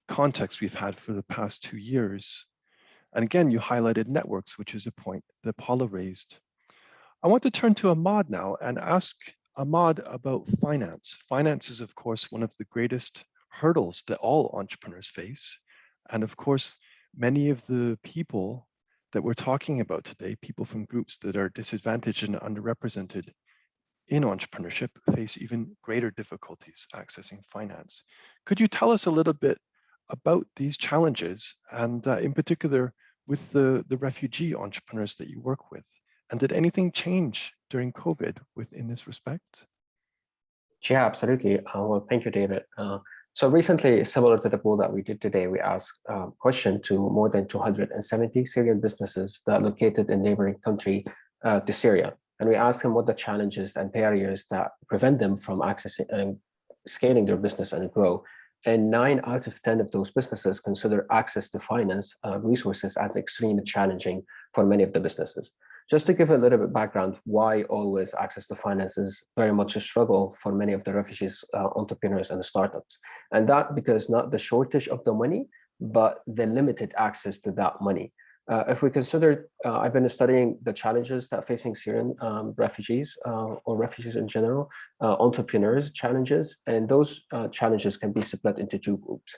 S5: context we've had for the past 2 years. And again, you highlighted networks, which is a point that Paula raised. I want to turn to Ahmad now and ask Ahmad about finance. Finance is, of course, one of the greatest hurdles that all entrepreneurs face. And of course, many of the people that we're talking about today, people from groups that are disadvantaged and underrepresented in entrepreneurship, face even greater difficulties accessing finance. Could you tell us a little bit about these challenges, and in particular with the refugee entrepreneurs that you work with? And did anything change during COVID in this respect?
S8: Yeah, absolutely. Well, thank you, David. So recently, similar to the poll that we did today, we asked a question to more than 270 Syrian businesses that are located in neighboring country to Syria. And we asked them what the challenges and barriers that prevent them from accessing and scaling their business and grow. And 9 out of 10 of those businesses consider access to finance resources as extremely challenging for many of the businesses. Just to give a little bit background, why always access to finance is very much a struggle for many of the refugees, entrepreneurs and startups. And that because not the shortage of the money, but the limited access to that money. If we consider, I've been studying the challenges that facing Syrian refugees or refugees in general, entrepreneurs challenges, and those challenges can be split into 2 groups.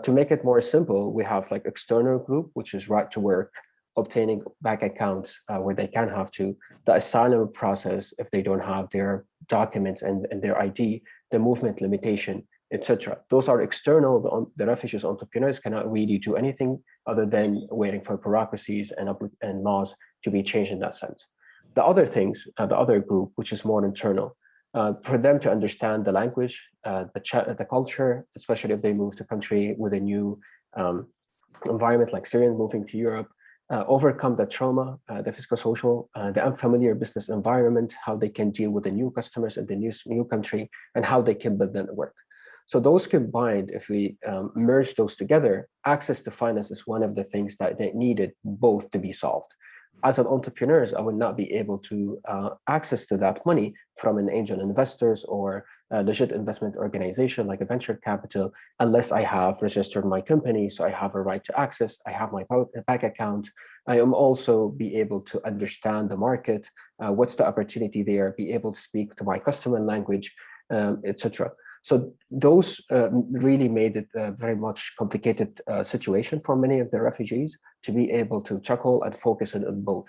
S8: To make it more simple, we have like external group, which is right to work, obtaining bank accounts where they can have to, the asylum process if they don't have their documents and their ID, the movement limitation, etc. Those are external. The refugees entrepreneurs cannot really do anything other than waiting for bureaucracies and laws to be changed in that sense. The other things, the other group, which is more internal, for them to understand the language, the culture, especially if they move to a country with a new environment like Syrian moving to Europe, overcome the trauma, the physical, social, the unfamiliar business environment, how they can deal with the new customers in the new country, and how they can build the network. So those combined, if we merge those together, access to finance is one of the things that they needed both to be solved. As an entrepreneur, I would not be able to access to that money from an angel investors or a legit investment organization like a venture capital unless I have registered my company. So I have a right to access, I have my bank account. I am also be able to understand the market, what's the opportunity there, be able to speak to my customer language, etc. So those really made it a very much complicated situation for many of the refugees to be able to chuckle and focus on both.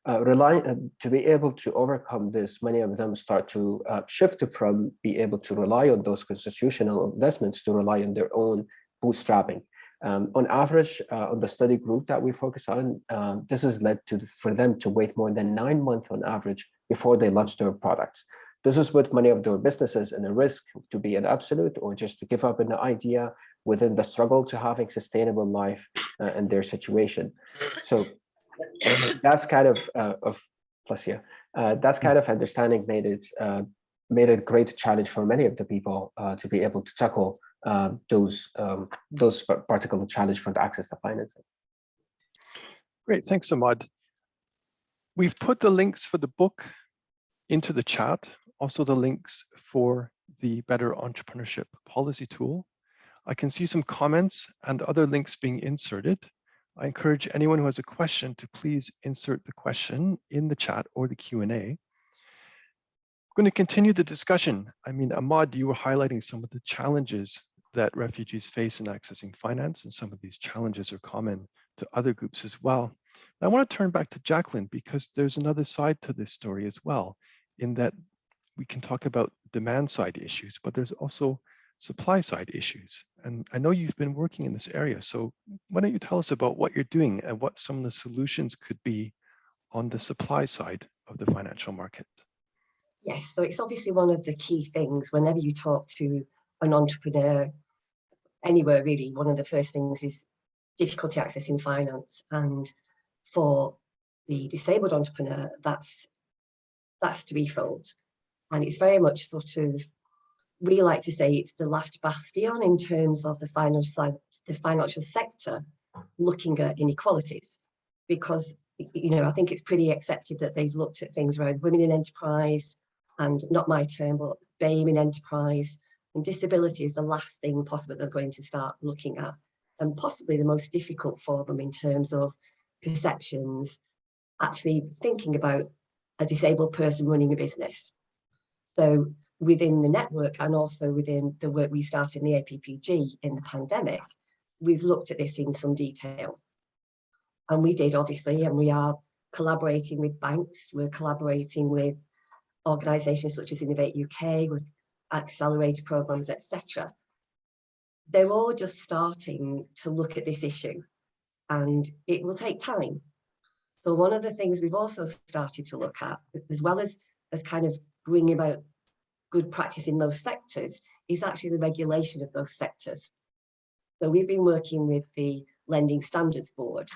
S8: To be able to overcome this, many of them start to shift from be able to rely on those constitutional investments to rely on their own bootstrapping. On average, on the study group that we focus on, this has led to for them to wait more than 9 months on average before they launch their products. This is what many of their businesses in a risk to be an absolute or just to give up an idea within the struggle to having sustainable life in their situation. So that's kind of that's kind of understanding made it a great challenge for many of the people to be able to tackle those particular challenge for the access to financing.
S5: Great, thanks, Ahmad. We've put the links for the book into the chat, also the links for the Better Entrepreneurship Policy Tool. I can see some comments and other links being inserted. I encourage anyone who has a question to please insert the question in the chat or the Q&A. I'm going to continue the discussion. I mean, Ahmad, you were highlighting some of the challenges that refugees face in accessing finance, and some of these challenges are common to other groups as well. I want to turn back to Jacqueline because there's another side to this story as well, in that we can talk about demand side issues, but there's also supply side issues. And I know you've been working in this area. So why don't you tell us about what you're doing and what some of the solutions could be on the supply side of the financial market?
S7: Yes, so it's obviously one of the key things whenever you talk to an entrepreneur, anywhere really, one of the first things is difficulty accessing finance. And for the disabled entrepreneur, that's threefold. And it's very much sort of, we like to say it's the last bastion in terms of the financial sector looking at inequalities. Because, you know, I think it's pretty accepted that they've looked at things around women in enterprise, and not my term, but BAME in enterprise, and disability is the last thing possible they're going to start looking at, and possibly the most difficult for them in terms of perceptions, actually thinking about a disabled person running a business. So within the network and also within the work we started in the APPG in the pandemic, we've looked at this in some detail. And we did, obviously, and we are collaborating with banks, we're collaborating with organisations such as Innovate UK, with accelerator programmes, etc. They're all just starting to look at this issue, and it will take time. So one of the things we've also started to look at, as well as kind of bringing about good practice in those sectors, is actually the regulation of those sectors. So we've been working with the Lending Standards Board.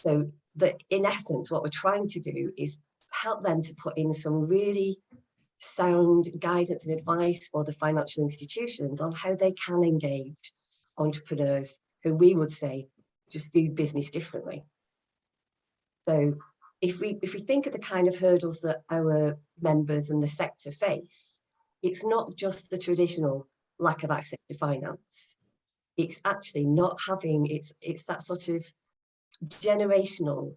S7: So that in essence, what we're trying to do is help them to put in some really sound guidance and advice for the financial institutions on how they can engage entrepreneurs who we would say just do business differently. So if we think of the kind of hurdles that our members and the sector face, it's not just the traditional lack of access to finance. It's actually not having, it's that sort of generational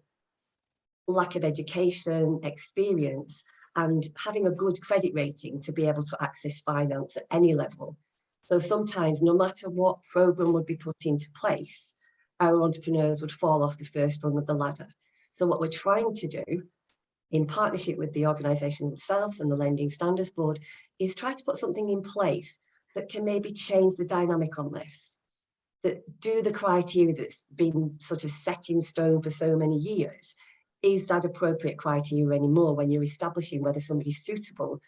S7: lack of education, experience, and having a good credit rating to be able to access finance at any level. So sometimes, no matter what program would be put into place, our entrepreneurs would fall off the first rung of the ladder. So what we're trying to do, in partnership with the organisations themselves and the Lending Standards Board, is try to put something in place that can maybe change the dynamic on this, that do the criteria that's been sort of set in stone for so many years. Is that appropriate criteria anymore when you're establishing whether somebody's suitable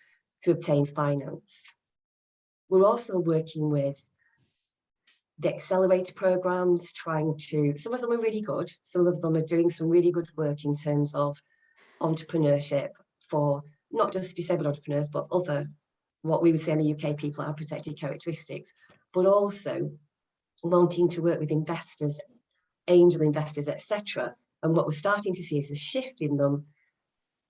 S7: to obtain finance? We're also working with the accelerator programs, trying to, some of them are really good, some of them are doing some really good work in terms of entrepreneurship for not just disabled entrepreneurs, but other, what we would say in the UK, people that have protected characteristics, but also wanting to work with investors, angel investors, etc. And what we're starting to see is a shift in them,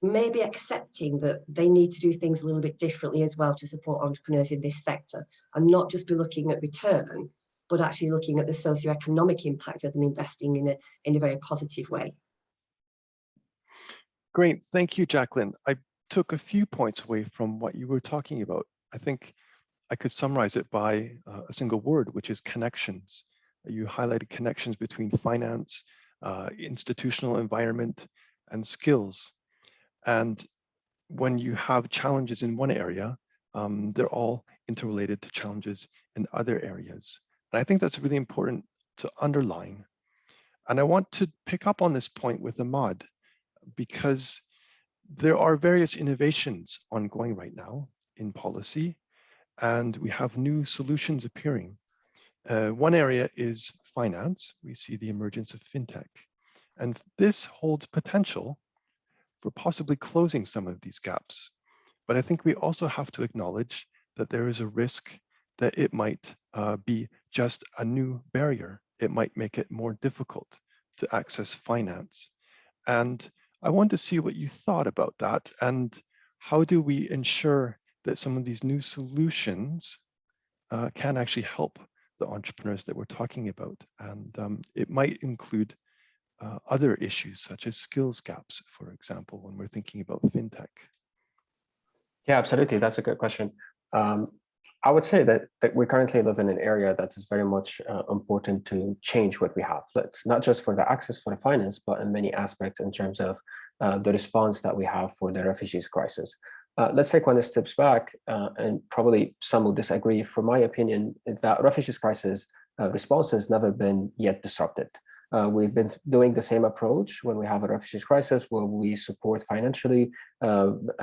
S7: maybe accepting that they need to do things a little bit differently as well to support entrepreneurs in this sector, and not just be looking at return, but actually looking at the socioeconomic impact of them investing in a very positive way.
S5: Great, thank you, Jacqueline. I took a few points away from what you were talking about. I think I could summarize it by a single word, which is connections. You highlighted connections between finance, institutional environment, and skills. And when you have challenges in one area, they're all interrelated to challenges in other areas. And I think that's really important to underline. And I want to pick up on this point with Ahmad, because there are various innovations ongoing right now in policy, and we have new solutions appearing. One area is finance. We see the emergence of fintech, and this holds potential for possibly closing some of these gaps. But I think we also have to acknowledge that there is a risk that it might be just a new barrier. It might make it more difficult to access finance. And I want to see what you thought about that, and how do we ensure that some of these new solutions can actually help the entrepreneurs that we're talking about. And it might include other issues such as skills gaps, for example, when we're thinking about fintech.
S8: Yeah, absolutely. That's a good question. I would say that we currently live in an area that is very much important to change what we have. It's not just for the access for the finance, but in many aspects in terms of the response that we have for the refugees crisis. Let's take one step back, and probably some will disagree. For my opinion, is that refugees crisis response has never been yet disrupted. We've been doing the same approach when we have a refugees crisis, where we support financially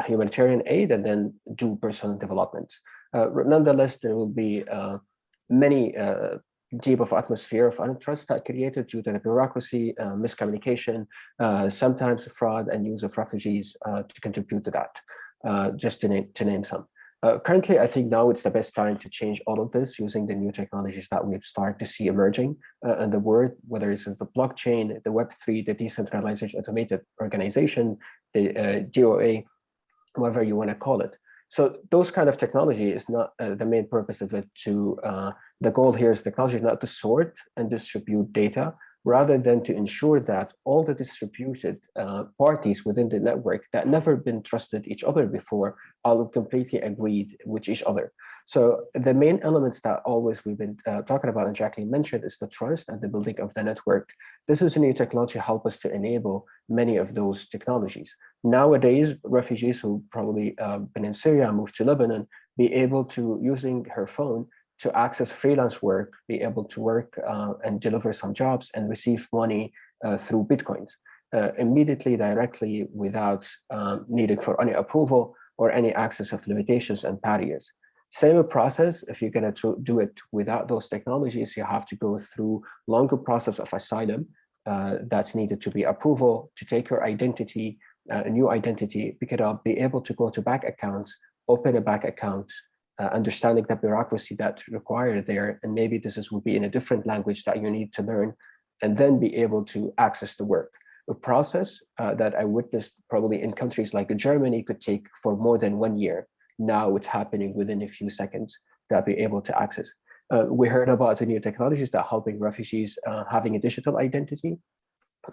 S8: humanitarian aid and then do personal development. Nonetheless, there will be many deep of atmosphere of untrust that created due to the bureaucracy, miscommunication, sometimes fraud and use of refugees to contribute to that, just to name some. Currently, I think now it's the best time to change all of this using the new technologies that we've started to see emerging in the world, whether it's the blockchain, the Web3, the decentralized automated organization, the DOA, whatever you want to call it. So those kind of technology is not the main purpose of it. The goal here is technology is not to sort and distribute data, rather than to ensure that all the distributed parties within the network that never been trusted each other before are completely agreed with each other. So the main elements that always we've been talking about and Jacqueline mentioned is the trust and the building of the network. This is a new technology help us to enable many of those technologies. Nowadays, refugees who probably been in Syria, moved to Lebanon, be able to, using her phone, to access freelance work, be able to work and deliver some jobs and receive money through Bitcoins immediately, directly, without needing for any approval or any access of limitations and barriers. Same process, if you're going to do it without those technologies, you have to go through longer process of asylum that's needed to be approval, to take your identity, a new identity, pick it up, be able to go to bank accounts, open a bank account, understanding the bureaucracy that's required there, and maybe will be in a different language that you need to learn, and then be able to access the work. A process that I witnessed probably in countries like Germany could take for more than 1 year. Now it's happening within a few seconds that be able to access. We heard about the new technologies that are helping refugees having a digital identity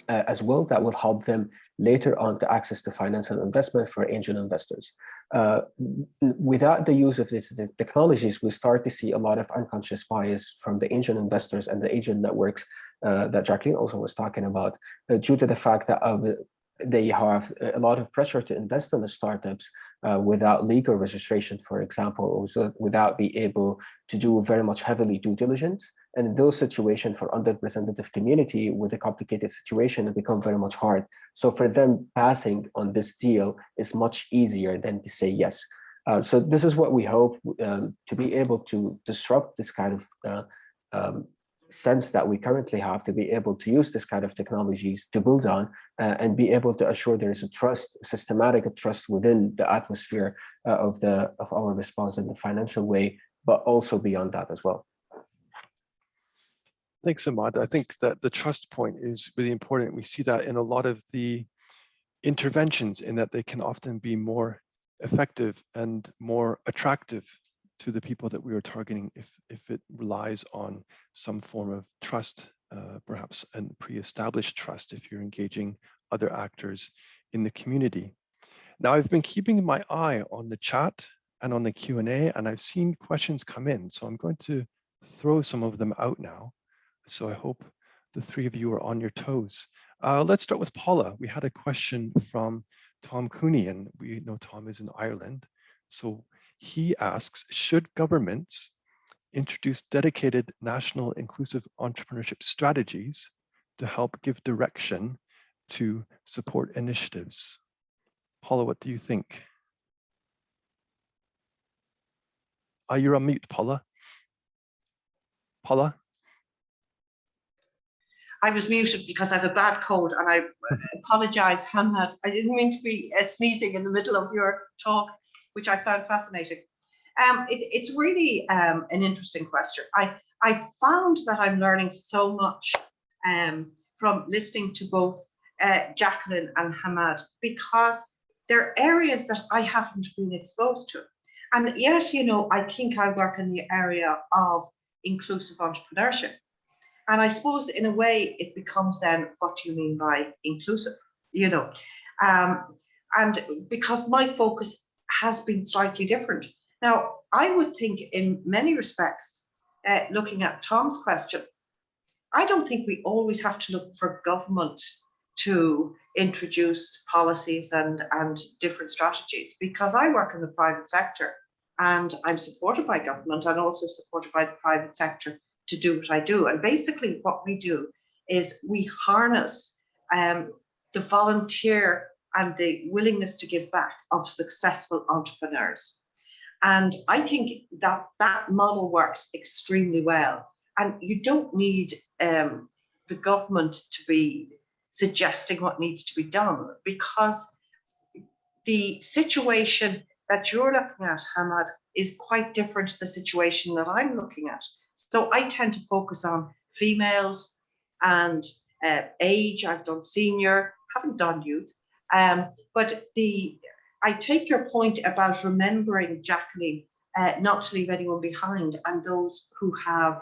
S8: as well, that will help them later on to access to financial investment for angel investors. Without the use of the technologies, we start to see a lot of unconscious bias from the angel investors and the agent networks that Jacqueline also was talking about, due to the fact that they have a lot of pressure to invest in the startups without legal registration, for example, also without being able to do very much heavily due diligence. And in those situations for underrepresented community with a complicated situation, it becomes very much hard. So for them, passing on this deal is much easier than to say yes. So this is what we hope to be able to disrupt this kind of sense that we currently have, to be able to use this kind of technologies to build on and be able to assure there is a trust, systematic trust within the atmosphere of our response in the financial way, but also beyond that as well.
S5: Thanks, Ahmad. I think that the trust point is really important. We see that in a lot of the interventions, in that they can often be more effective and more attractive to the people that we are targeting if it relies on some form of trust, perhaps a pre-established trust if you're engaging other actors in the community. Now, I've been keeping my eye on the chat and on the Q&A, and I've seen questions come in. So I'm going to throw some of them out now. So I hope the three of you are on your toes. Let's start with Paula. We had a question from Tom Cooney, and we know Tom is in Ireland. So he asks, should governments introduce dedicated national inclusive entrepreneurship strategies to help give direction to support initiatives? Paula, what do you think? You're on mute, Paula. Paula?
S6: I was muted because I have a bad cold, and I apologize, Hamad. I didn't mean to be sneezing in the middle of your talk, which I found fascinating. It's really an interesting question. I found that I'm learning so much from listening to both Jacqueline and Ahmad, because they're areas that I haven't been exposed to. And yes, you know, I think I work in the area of inclusive entrepreneurship. And I suppose in a way it becomes then, what do you mean by inclusive? You know, and because my focus has been slightly different. Now, I would think in many respects, looking at Tom's question, I don't think we always have to look for government to introduce policies and different strategies, because I work in the private sector and I'm supported by government and also supported by the private sector to do what I do. And basically what we do is we harness the volunteer and the willingness to give back of successful entrepreneurs. And I think that that model works extremely well. And you don't need the government to be suggesting what needs to be done, because the situation that you're looking at, Ahmad, is quite different to the situation that I'm looking at. So I tend to focus on females and age. I've done senior, haven't done youth. But I take your point about remembering, Jacqueline, not to leave anyone behind, and those who have,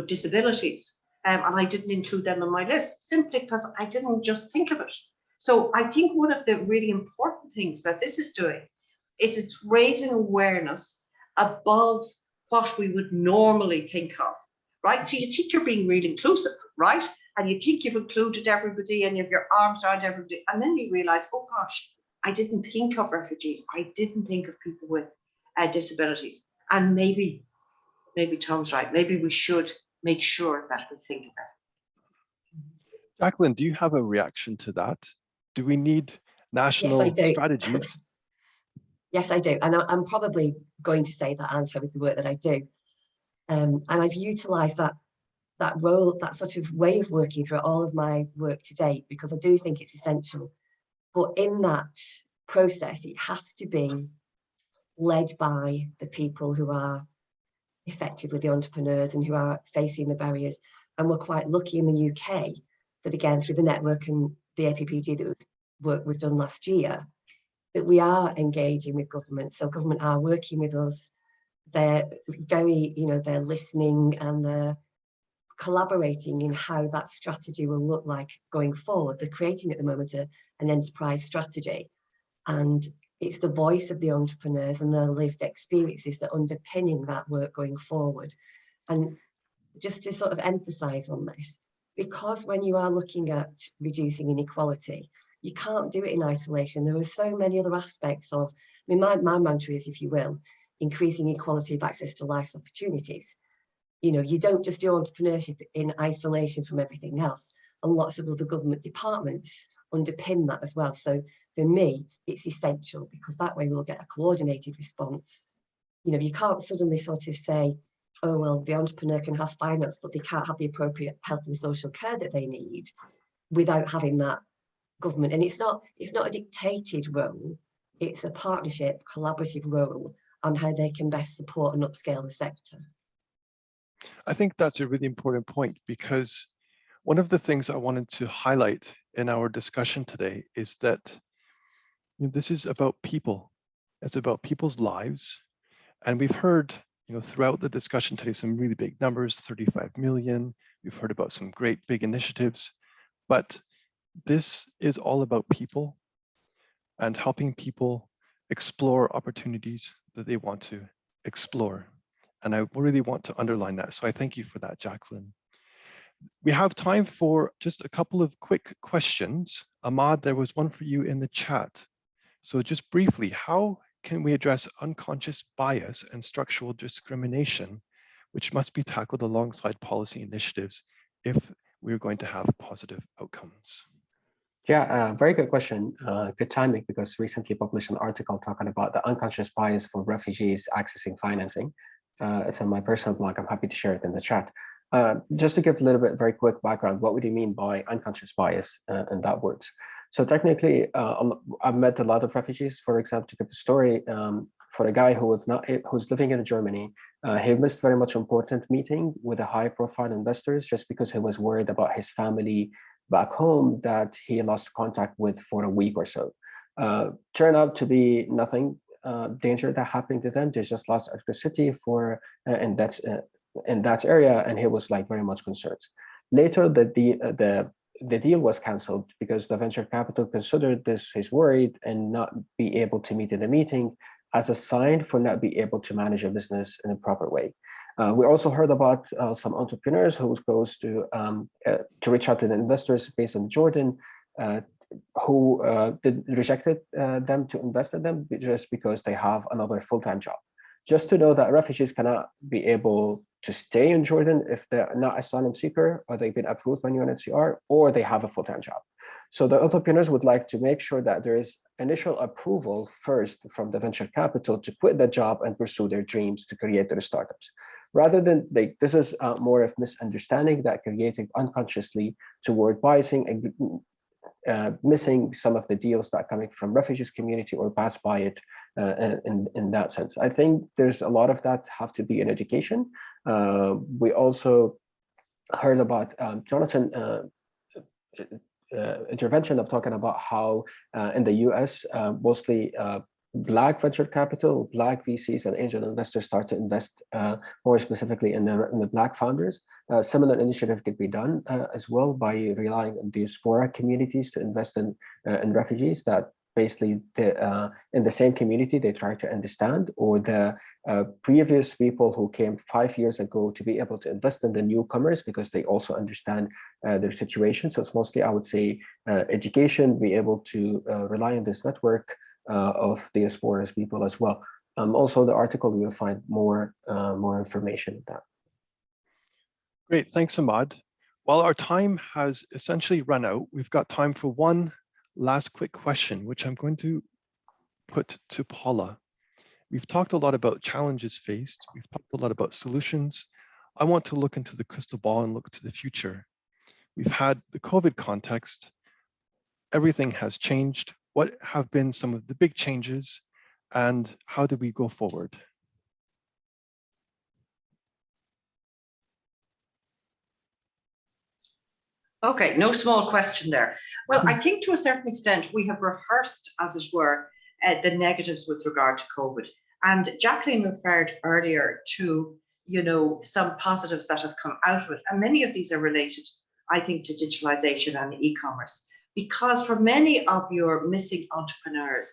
S6: disabilities. And I didn't include them on my list simply because I didn't just think of it. So I think one of the really important things that this is doing is it's raising awareness above what we would normally think of, right? So you think you're being really inclusive, right? And you think you've included everybody and you have your arms around everybody. And then you realize, oh gosh, I didn't think of refugees. I didn't think of people with disabilities. And maybe Tom's right. Maybe we should make sure that we think of it.
S5: Jacqueline, do you have a reaction to that? Do we need national strategies?
S7: Yes, I do. And I'm probably going to say that answer with the work that I do. And I've utilised that role, that sort of way of working through all of my work to date, because I do think it's essential. But in that process, it has to be led by the people who are effectively the entrepreneurs and who are facing the barriers. And we're quite lucky in the UK that, again, through the network and the APPG that work was done last year, that we are engaging with government. So government are working with us. They're very, they're listening and they're collaborating in how that strategy will look like going forward. They're creating at the moment an enterprise strategy, and it's the voice of the entrepreneurs and their lived experiences that are underpinning that work going forward. And just to sort of emphasize on this, because when you are looking at reducing inequality, you can't do it in isolation. There are so many other aspects of, my mantra is, if you will, increasing equality of access to life's opportunities. You don't just do entrepreneurship in isolation from everything else. And lots of other government departments underpin that as well. So for me, it's essential, because that way we'll get a coordinated response. You can't suddenly sort of say, oh, well, the entrepreneur can have finance, but they can't have the appropriate health and social care that they need without having that government. And it's not a dictated role. It's a partnership, collaborative role on how they can best support and upscale the sector.
S5: I think that's a really important point, because one of the things I wanted to highlight in our discussion today is that this is about people. It's about people's lives. And we've heard throughout the discussion today some really big numbers, 35 million. We've heard about some great big initiatives, but this is all about people and helping people explore opportunities that they want to explore. And I really want to underline that. So I thank you for that, Jacqueline. We have time for just a couple of quick questions. Ahmad, there was one for you in the chat. So just briefly, how can we address unconscious bias and structural discrimination, which must be tackled alongside policy initiatives if we're going to have positive outcomes?
S8: Yeah, very good question. Good timing, because recently published an article talking about the unconscious bias for refugees accessing financing. It's on my personal blog. I'm happy to share it in the chat. Just to give a little bit very quick background, what would you mean by unconscious bias and that words? So technically, I've met a lot of refugees. For example, to give a story, for a guy who's living in Germany, he missed very much important meeting with a high-profile investors just because he was worried about his family back home that he lost contact with for a week or so. Turned out to be nothing danger that happened to them. They just lost electricity in that area, and he was very much concerned. Later, the deal was cancelled because the venture capital considered this his worried and not be able to meet in the meeting as a sign for not being able to manage a business in a proper way. We also heard about some entrepreneurs who goes to reach out to the investors based on Jordan, who rejected them to invest in them just because they have another full-time job. just to know that refugees cannot be able to stay in Jordan if they're not asylum seeker or they've been approved by UNHCR or they have a full-time job. So the entrepreneurs would like to make sure that there is initial approval first from the venture capital to quit the job and pursue their dreams to create their startups. Rather than this is more of misunderstanding that creating unconsciously toward biasing and missing some of the deals that are coming from refugees community or pass by it in that sense. I think there's a lot of that have to be in education. We also heard about Jonathan intervention of talking about how in the US, mostly Black venture capital, Black VCs and angel investors start to invest more specifically in the Black founders. Similar initiative could be done as well by relying on diaspora communities to invest in refugees that basically in the same community they try to understand, or the previous people who came 5 years ago to be able to invest in the newcomers because they also understand their situation. So it's mostly, I would say, education, be able to rely on this network of diaspora people as well. Also, the article, you will find more information on that.
S5: Great, thanks, Ahmad. While our time has essentially run out, we've got time for one last quick question, which I'm going to put to Paula. We've talked a lot about challenges faced. We've talked a lot about solutions. I want to look into the crystal ball and look to the future. We've had the COVID context. Everything has changed. What have been some of the big changes and how do we go forward?
S6: Okay, no small question there. Well, I think to a certain extent, we have rehearsed, as it were, the negatives with regard to COVID. And Jacqueline referred earlier to, some positives that have come out of it. And many of these are related, I think, to digitalization and e-commerce. Because for many of your missing entrepreneurs,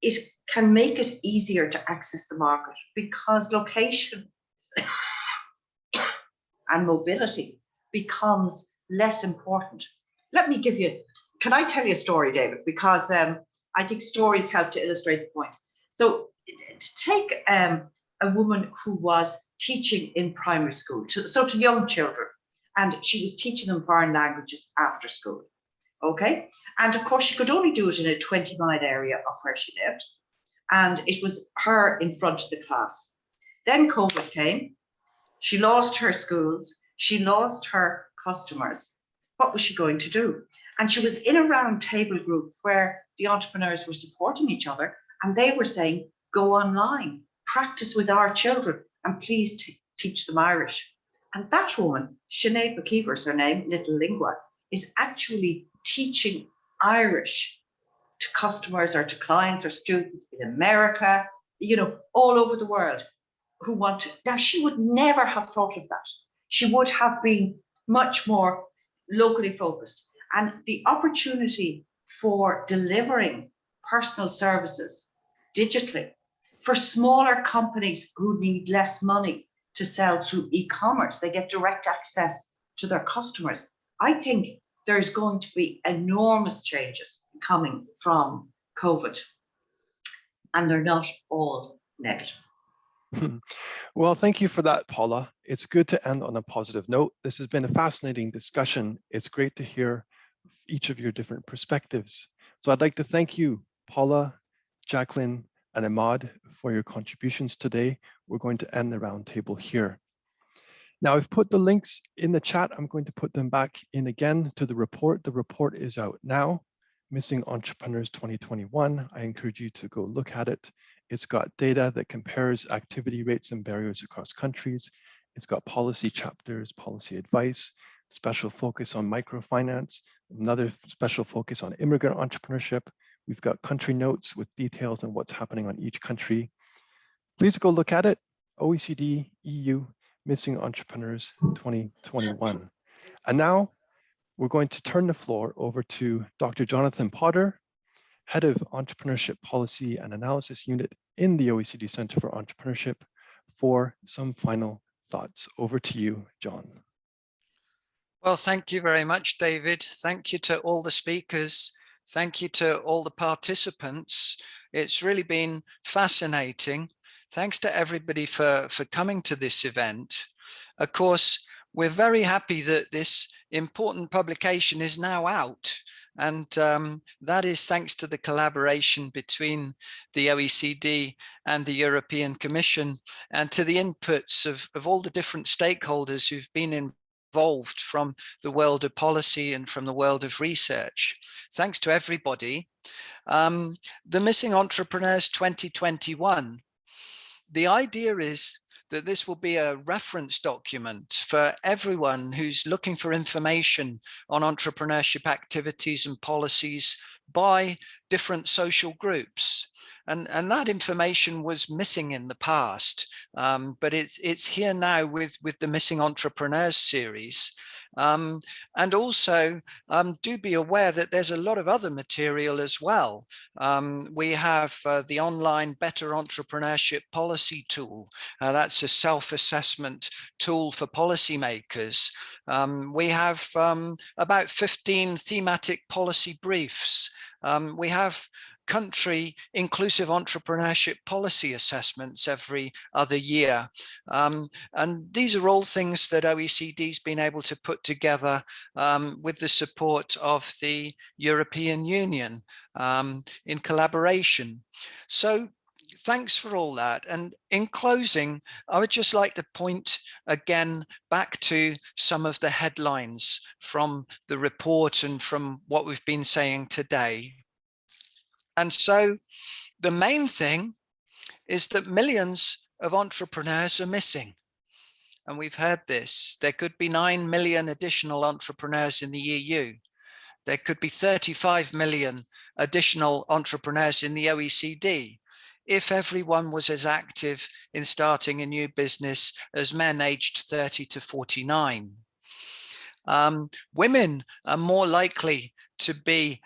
S6: it can make it easier to access the market because location and mobility becomes less important. Let me give you, can I tell you a story, David? Because I think stories help to illustrate the point. So to take a woman who was teaching in primary school, to young children, and she was teaching them foreign languages after school. Okay, and of course she could only do it in a 20-mile area of where she lived, and it was her in front of the class. Then COVID came, she lost her schools, she lost her customers. What was she going to do? And she was in a round table group where the entrepreneurs were supporting each other, and they were saying, go online, practice with our children, and please teach them Irish. And that woman, Sinead McKeever's her name, Little Lingua, is actually teaching Irish to customers or to clients or students in America, all over the world who want to. Now, she would never have thought of that. She would have been much more locally focused. And the opportunity for delivering personal services digitally for smaller companies who need less money to sell through e-commerce, they get direct access to their customers. I think there's going to be enormous changes coming from COVID, and they're not all negative.
S5: Well, thank you for that, Paula. It's good to end on a positive note. This has been a fascinating discussion. It's great to hear each of your different perspectives. So I'd like to thank you, Paula, Jacqueline, and Ahmad for your contributions today. We're going to end the roundtable here. Now, I've put the links in the chat. I'm going to put them back in again to the report. The report is out now, Missing Entrepreneurs 2021. I encourage you to go look at it. It's got data that compares activity rates and barriers across countries. It's got policy chapters, policy advice, special focus on microfinance, another special focus on immigrant entrepreneurship. We've got country notes with details on what's happening on each country. Please go look at it. OECD, EU, Missing Entrepreneurs 2021. And now we're going to turn the floor over to Dr. Jonathan Potter, Head of Entrepreneurship Policy and Analysis Unit in the OECD Center for Entrepreneurship, for some final thoughts. Over to you, John.
S9: Well, thank you very much, David. Thank you to all the speakers. Thank you to all the participants. It's really been fascinating Thanks to everybody for coming to this event. Of course, we're very happy that this important publication is now out. And that is thanks to the collaboration between the OECD and the European Commission, and to the inputs of all the different stakeholders who've been involved from the world of policy and from the world of research. Thanks to everybody. The Missing Entrepreneurs 2021. The idea is that this will be a reference document for everyone who's looking for information on entrepreneurship activities and policies by different social groups. And that information was missing in the past, but it's here now with the Missing Entrepreneurs series. And also do be aware that there's a lot of other material as well. We have the online Better Entrepreneurship Policy Tool. That's a self-assessment tool for policymakers. We have about 15 thematic policy briefs. We have country inclusive entrepreneurship policy assessments every other year. And these are all things that OECD's been able to put together with the support of the European Union in collaboration. So thanks for all that. And in closing, I would just like to point again back to some of the headlines from the report and from what we've been saying today. And so the main thing is that millions of entrepreneurs are missing. And we've heard this. There could be 9 million additional entrepreneurs in the EU. There could be 35 million additional entrepreneurs in the OECD if everyone was as active in starting a new business as men aged 30 to 49. Women are more likely to be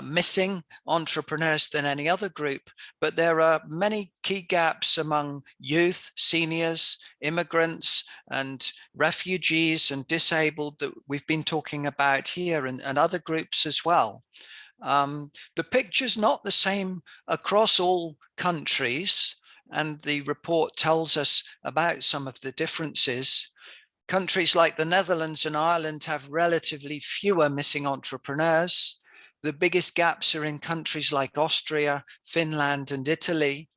S9: missing entrepreneurs than any other group, but there are many key gaps among youth, seniors, immigrants, and refugees and disabled that we've been talking about here, and other groups as well. The picture's not the same across all countries, and the report tells us about some of the differences. Countries like the Netherlands and Ireland have relatively fewer missing entrepreneurs. The biggest gaps are in countries like Austria, Finland, and Italy.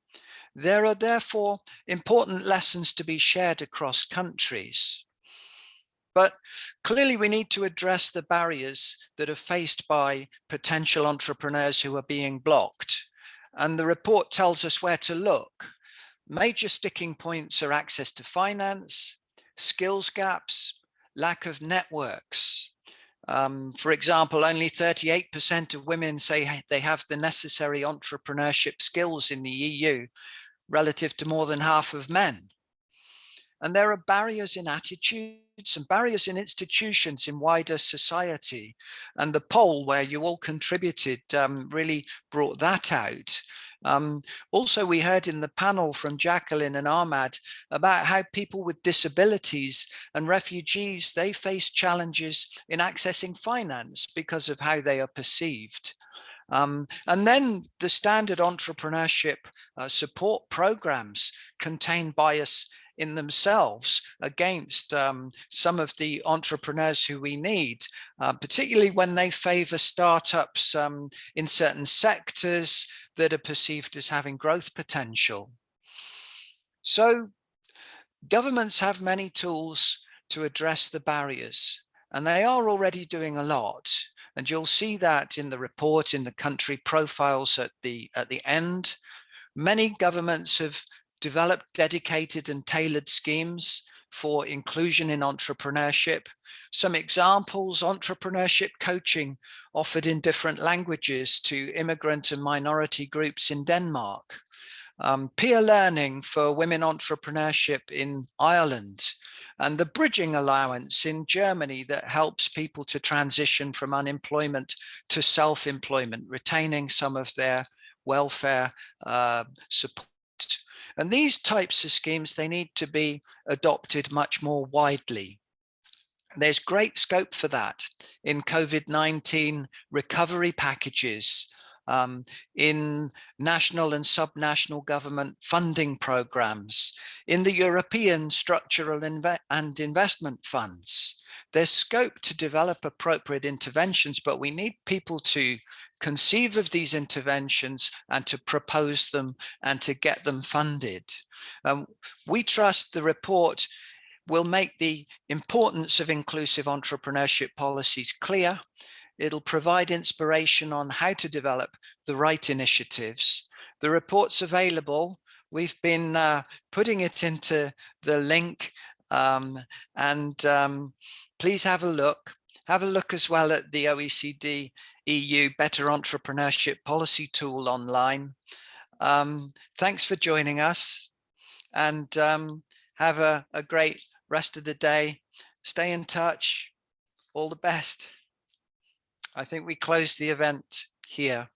S9: There are therefore important lessons to be shared across countries. But clearly we need to address the barriers that are faced by potential entrepreneurs who are being blocked. And the report tells us where to look. Major sticking points are access to finance, skills gaps, lack of networks. For example, only 38% of women say they have the necessary entrepreneurship skills in the EU, relative to more than half of men. And there are barriers in attitudes and barriers in institutions in wider society. And the poll where you all contributed really brought that out. Also, we heard in the panel from Jacqueline and Ahmad about how people with disabilities and refugees, they face challenges in accessing finance because of how they are perceived. And then the standard entrepreneurship support programs contain bias in themselves against some of the entrepreneurs who we need, particularly when they favor startups in certain sectors that are perceived as having growth potential. So governments have many tools to address the barriers, and they are already doing a lot. And you'll see that in the report, in the country profiles at the end. Many governments have developed dedicated and tailored schemes for inclusion in entrepreneurship. Some examples: entrepreneurship coaching offered in different languages to immigrant and minority groups in Denmark. Peer learning for women entrepreneurship in Ireland, and the bridging allowance in Germany that helps people to transition from unemployment to self-employment, retaining some of their welfare support. And these types of schemes, they need to be adopted much more widely. There's great scope for that in COVID-19 recovery packages, in national and subnational government funding programs, in the European structural and investment funds. There's scope to develop appropriate interventions, but we need people to conceive of these interventions and to propose them and to get them funded. We trust the report will make the importance of inclusive entrepreneurship policies clear. It'll provide inspiration on how to develop the right initiatives. The report's available. We've been putting it into the link, please have a look. Have a look as well at the OECD EU Better Entrepreneurship Policy Tool online. Thanks for joining us, and have a great rest of the day. Stay in touch. All the best. I think we close the event here.